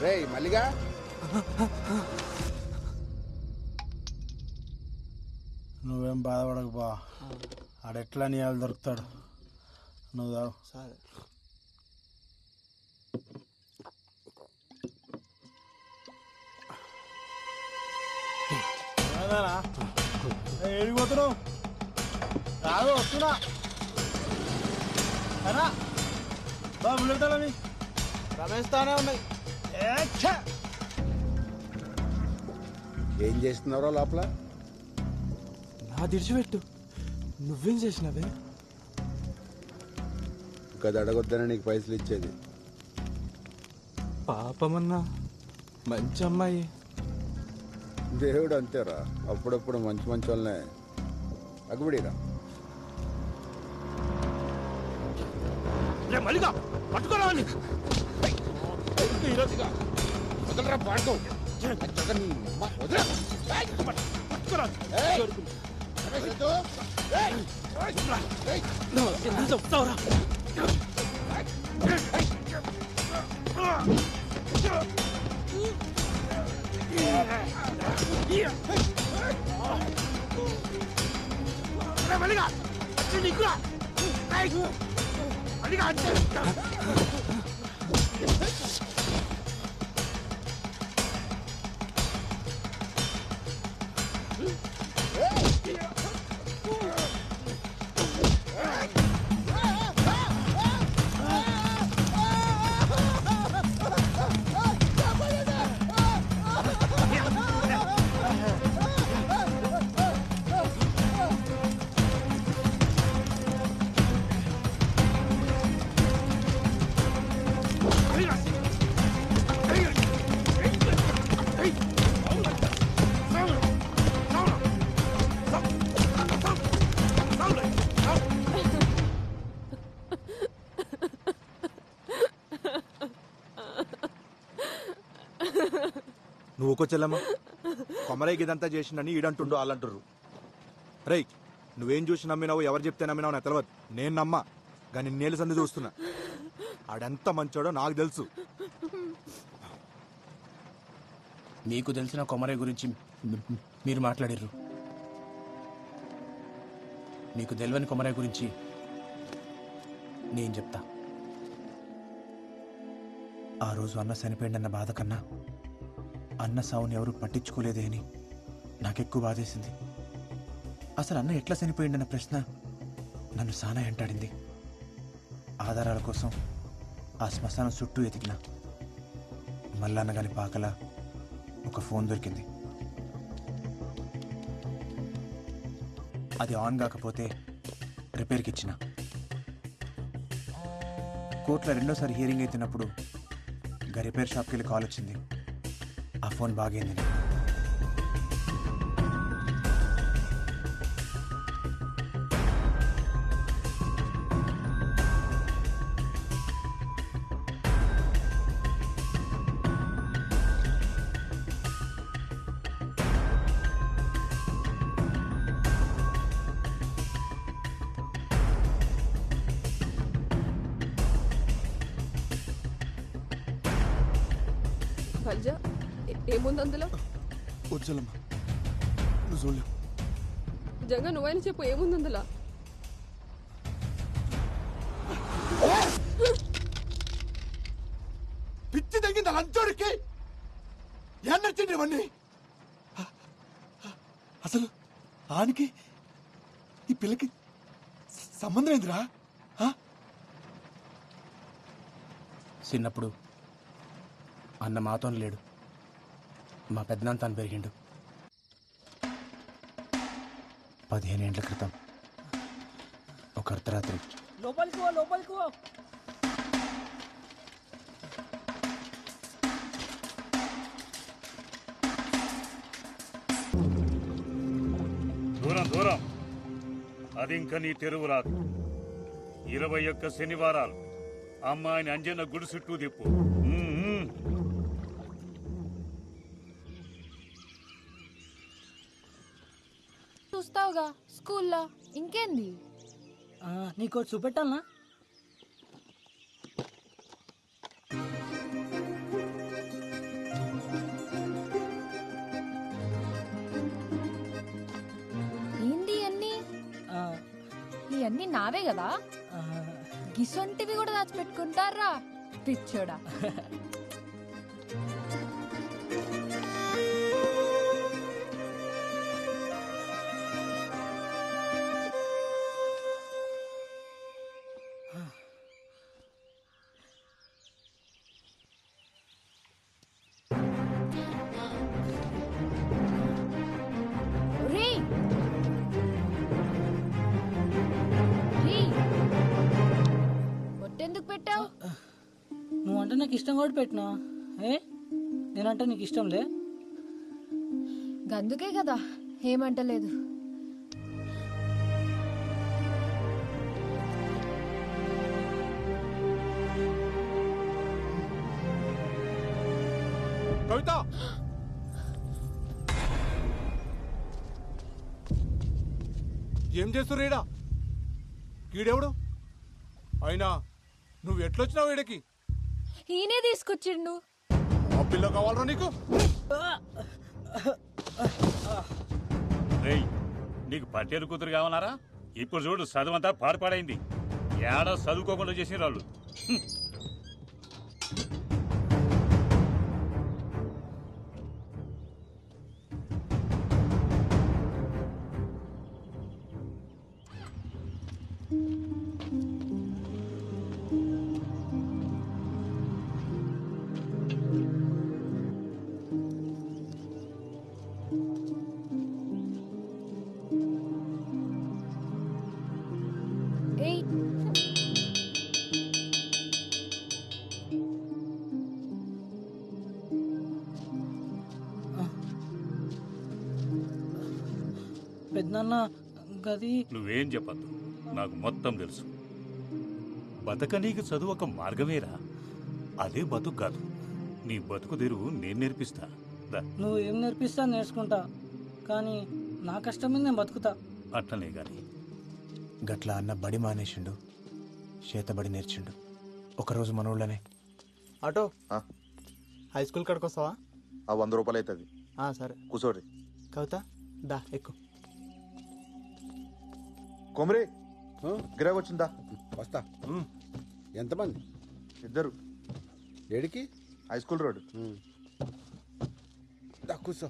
రే మల్లిగా నువ్వేం బాధపడకు బా, ఆడెట్లా నీ వాళ్ళు దొరుకుతాడు. నువ్వు తాగు. సరే ఏడిపోతున్నావు? రాదు వస్తున్నా. అనా బా బుల్లెట్టాలని రమేష్ తానే ఉన్నాయి. ఏం చేస్తున్నారో లోపల? నా దిడిచిపెట్టు, నువ్వేం చేసినావే? గది అడగొద్దనే నీకు పైసలు ఇచ్చేది. పాపమన్నా మంచి అమ్మాయి. దేవుడు అంతేరా, అప్పుడప్పుడు మంచి మంచి వాళ్ళనే అగుబడిరా. మల్లిగా పట్టుకోరా ఈరోజుగా వదలరా పాడుకో చెప్తావురా. మల్లిగా నీకురా మల్లిగా నువ్వు కొచ్చెల్లమ్మా, కొమరైకి ఇదంతా చేసిందని ఈడంటుండు వాళ్ళంటుర్రు. రేయ్, నువ్వేం చూసి నమ్మినావు, ఎవరు చెప్తే నమ్మినావు నాకు తెలియదు. నేను నమ్మా, కానీ నేలు సంది చూస్తున్నా. ఆడెంత మంచోడో నాకు తెలుసు. మీకు తెలిసిన కొమరై గురించి మీరు మాట్లాడారు. మీకు తెలియని కొమరై గురించి నేను చెప్తా. ఆ రోజు అన్న చనిపోయిందన్న బాధ కన్నా అన్న సావుని ఎవరు పట్టించుకోలేదే అని నాకెక్కువ బాధేసింది. అసలు అన్న ఎట్లా చనిపోయిందన్న ప్రశ్న నన్ను సానా వెంటాడింది. ఆధారాల కోసం ఆ శ్మశానం చుట్టూ ఎతికిన మల్లన్న గారి పాకల ఒక ఫోన్ దొరికింది. అది ఆన్ కాకపోతే రిపేర్కి ఇచ్చిన. కోర్టులో రెండోసారి హియరింగ్ అవుతున్నప్పుడు గా రిపేర్ షాప్కి వెళ్ళి కాల్ వచ్చింది. ఆ ఫోన్ బాగైంది. బల్జా ఏముంది అందులో? వచ్చలమ్మా, నువ్వు చూడలేవు. జంగా నువ్వైనా చెప్పు, ఏముంది అందులో? లంచోడికి ఏం నచ్చింది ఇవన్నీ? అసలు ఆనికి ఈ పిల్లకి సంబంధం ఏందిరా? చిన్నప్పుడు అన్న మాతో లేడు, మా పెద్దనాన్న తాను పెరిగిండు. 15 ఏళ్ల క్రితం ఒక అర్ధరాత్రి లోపలికి పో. దూరం అది ఇంకా నీ తెరువు రాదు. 21 శనివారాలు అమ్మాయిని అంజన్న గుడి చుట్టూ తిప్పు. చూస్తావుగా స్కూల్లో ఇంకేంది. నీకు చూపెట్టాలనా? ఏంది అన్ని ఇవన్నీ నావే కదా. గిసొంటివి కూడా దాచిపెట్టుకుంటారా పిచ్చోడా. ఎందుకు పెట్టావు? నువ్వంటే నాకు ఇష్టం కూడా పెట్టినా. నేనంటే నీకు ఇష్టం లే? గందుకే కదా ఏమంటలేదు. కవిత, ఏం చేస్తుర్రు ఈడ? ఈడెవడు? అయినా నువ్వు ఎట్లొచ్చినావు ఈడకి? ఈయనే తీసుకొచ్చిండు. ఆ పిల్ల కావాలరా నీకు? రేయ్, నీకు పట్టేరు కూతురు కావాలరా? ఇప్పుడు చూడు చదువంతా పాడుపాడైంది. ఏడా చదువుకోకుండా చేసిన వాళ్ళు. పెద్దనాన్న గది నువ్వేం చెప్పద్దు, నాకు మొత్తం తెలుసు. బతకనీకి చదువు ఒక మార్గమేరా, అదే బతుకు కాదు. నీ బతుకు తెరువు నేను నేర్పిస్తా. నువ్వు ఏం నేర్పిస్తా నేర్చుకుంటా, కానీ నా కష్టం మీద నేను బతుకుతా. అట్లనే గాని గట్లా అన్న బడి మానేసిండు, చేతబడి నేర్చిండు. ఒకరోజు మన ఊళ్ళోనే. ఆటో హై స్కూల్ కాడికి వస్తావా? 100 రూపాయలు అవుతుంది. సరే కూర్చోరి. కవిత దా ఎక్కు. కొమరే గిరాకి వచ్చిందా? వస్తా. ఎంతమంది? 2. ఏడికి? High school road. దా కూర్చో.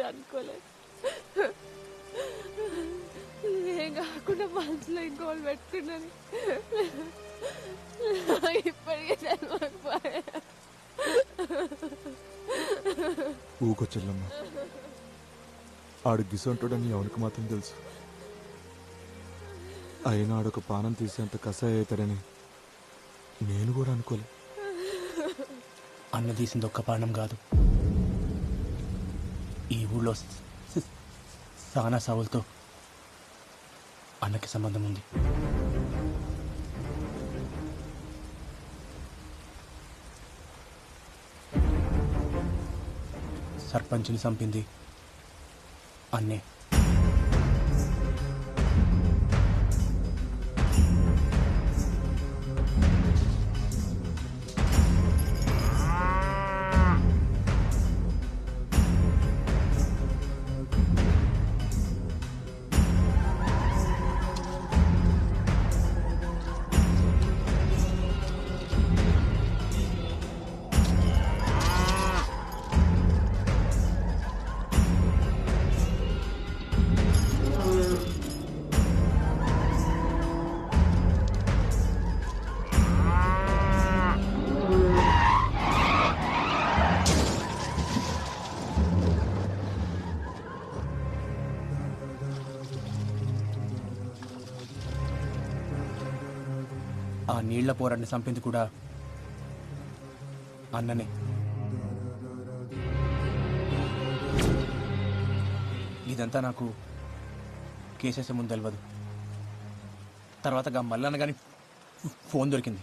అనుకోలేదు. ఏం కాకుండా మనసులో ఇంకోళ్ళు పెట్టుకున్నది ఇప్పటికే చదవకపోయా. ఊకో చెల్లమ్మ, ఆడు గిసంటాడని ఎవరికి మాత్రం తెలుసు. అయినా ఆడొక పానం తీసేంత కసాయి అవుతాడని నేను కూడా అనుకోలే. అన్న తీసింది ఒక్క పానం కాదు, ఈ ఊళ్ళో సానా సావులతో అన్నకి సంబంధం ఉంది. సర్పంచ్ని చంపింది అన్నే. ఆ నీళ్ల పోరాడిని చంపింది కూడా అన్ననే. ఇదంతా నాకు కేసేసే ముందు తెలియదు. తర్వాత మల్లన్న కానీ ఫోన్ దొరికింది,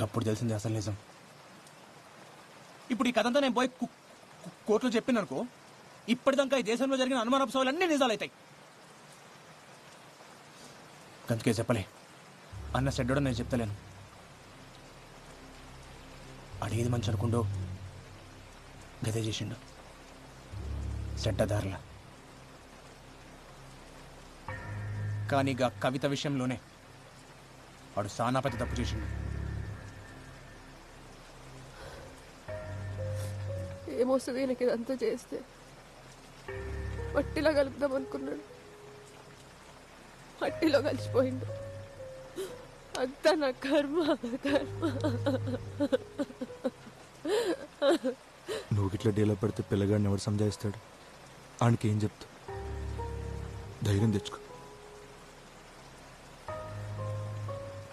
అప్పుడు తెలిసింది అసలు నిజం. ఇప్పుడు ఈ కథంతా నేను పోయి కోర్టులో చెప్పిననుకో, ఇప్పటిదాకా ఈ దేశంలో జరిగిన అనుమానాంశాలు అన్నీ నిజాలవుతాయి. అందుకే చెప్పలే. అన్న చెడ్డోడో నేను చెప్తలేను. అడేది మంచి అనుకుండో గదే చేసిండు, చెడ్డదారుల. కానీ గా కవిత విషయంలోనే వాడు సానాపతి తప్పు చేసిండు. ఏమొస్తుంది నాకు ఇదంతా చేస్తే? మట్టిలో కలుపుదాం అనుకున్నాడు, మట్టిలో కలిసిపోయిండు. అంతా నా కర్మ. నువ్వు ఇట్లా డీలో పడితే పిల్లగాడిని ఎవరు సంజాయిస్తాడు? ఆయనకి ఏం చెప్తా? ధైర్యం తెచ్చుకో.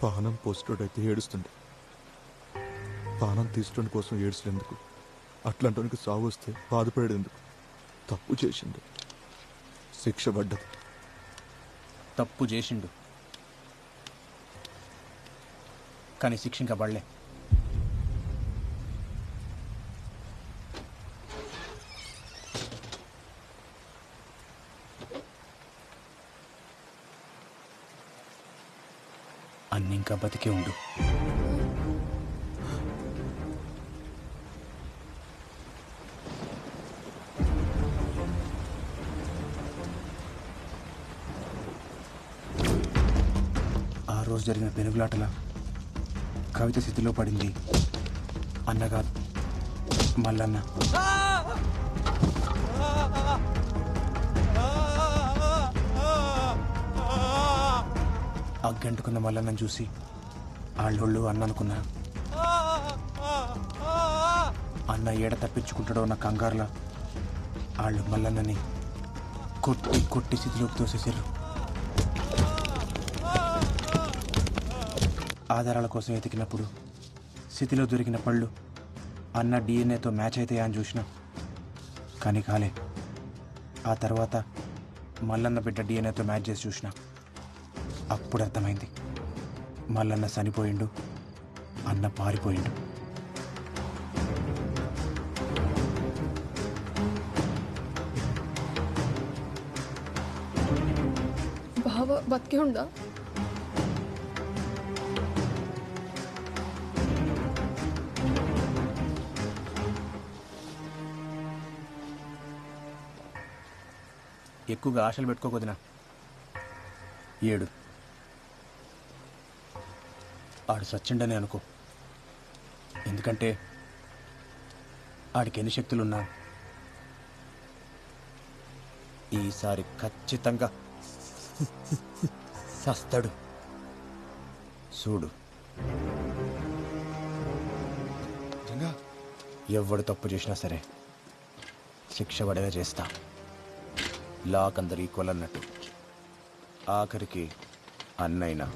పానం పోస్టోడైతే ఏడుస్తుండే, పానం తీసుకోవడం కోసం ఏడుస్తున్నందుకు అట్లాంటి సాగు వస్తే బాధపడేందుకు. తప్పు చేసిండు, శిక్ష పడ్డది. తప్పు చేసిండు కానీ శిక్ష ఇంకా పడలే. అన్ని ఇంకా బతికే ఉండు. ఆ రోజు జరిగిన పెనుగులాటల కవిత స్థితిలో పడింది అన్నగా మల్లన్న. అగ్గంటుకున్న మల్లన్నను చూసి ఆళ్ళోళ్ళు అన్న అనుకున్నారు. అన్న ఏడ తప్పించుకుంటాడో ఉన్న కంగారులా వాళ్ళు మల్లన్నని కొట్టి కొట్టి స్థితిలోకి తోసేసారు. ఆధారాల కోసం వెతికినప్పుడు స్థితిలో దొరికిన పళ్ళు అన్న డిఎన్ఏతో మ్యాచ్ అవుతాయా అని చూసిన, కానీ కాలే. ఆ తర్వాత మల్లన్న బిడ్డ డిఎన్ఏతో మ్యాచ్ చేసి చూసిన, అప్పుడు అర్థమైంది మల్లన్న చనిపోయిండు, అన్న పారిపోయిండు. బావ బతికే ఉందా? ఎక్కువగా ఆశలు పెట్టుకోకొదినా. ఏడు ఆడు సచ్చిండని అనుకో, ఎందుకంటే ఆడికి ఎన్ని శక్తులున్నా ఈసారి ఖచ్చితంగా సస్తాడు. చూడు, ఎవడు తప్పు చేసినా సరే శిక్ష పడేలా చేస్తా. లాక్ అందరు ఈక్వల్ అన్నట్టు, ఆఖరికి అన్నైనా.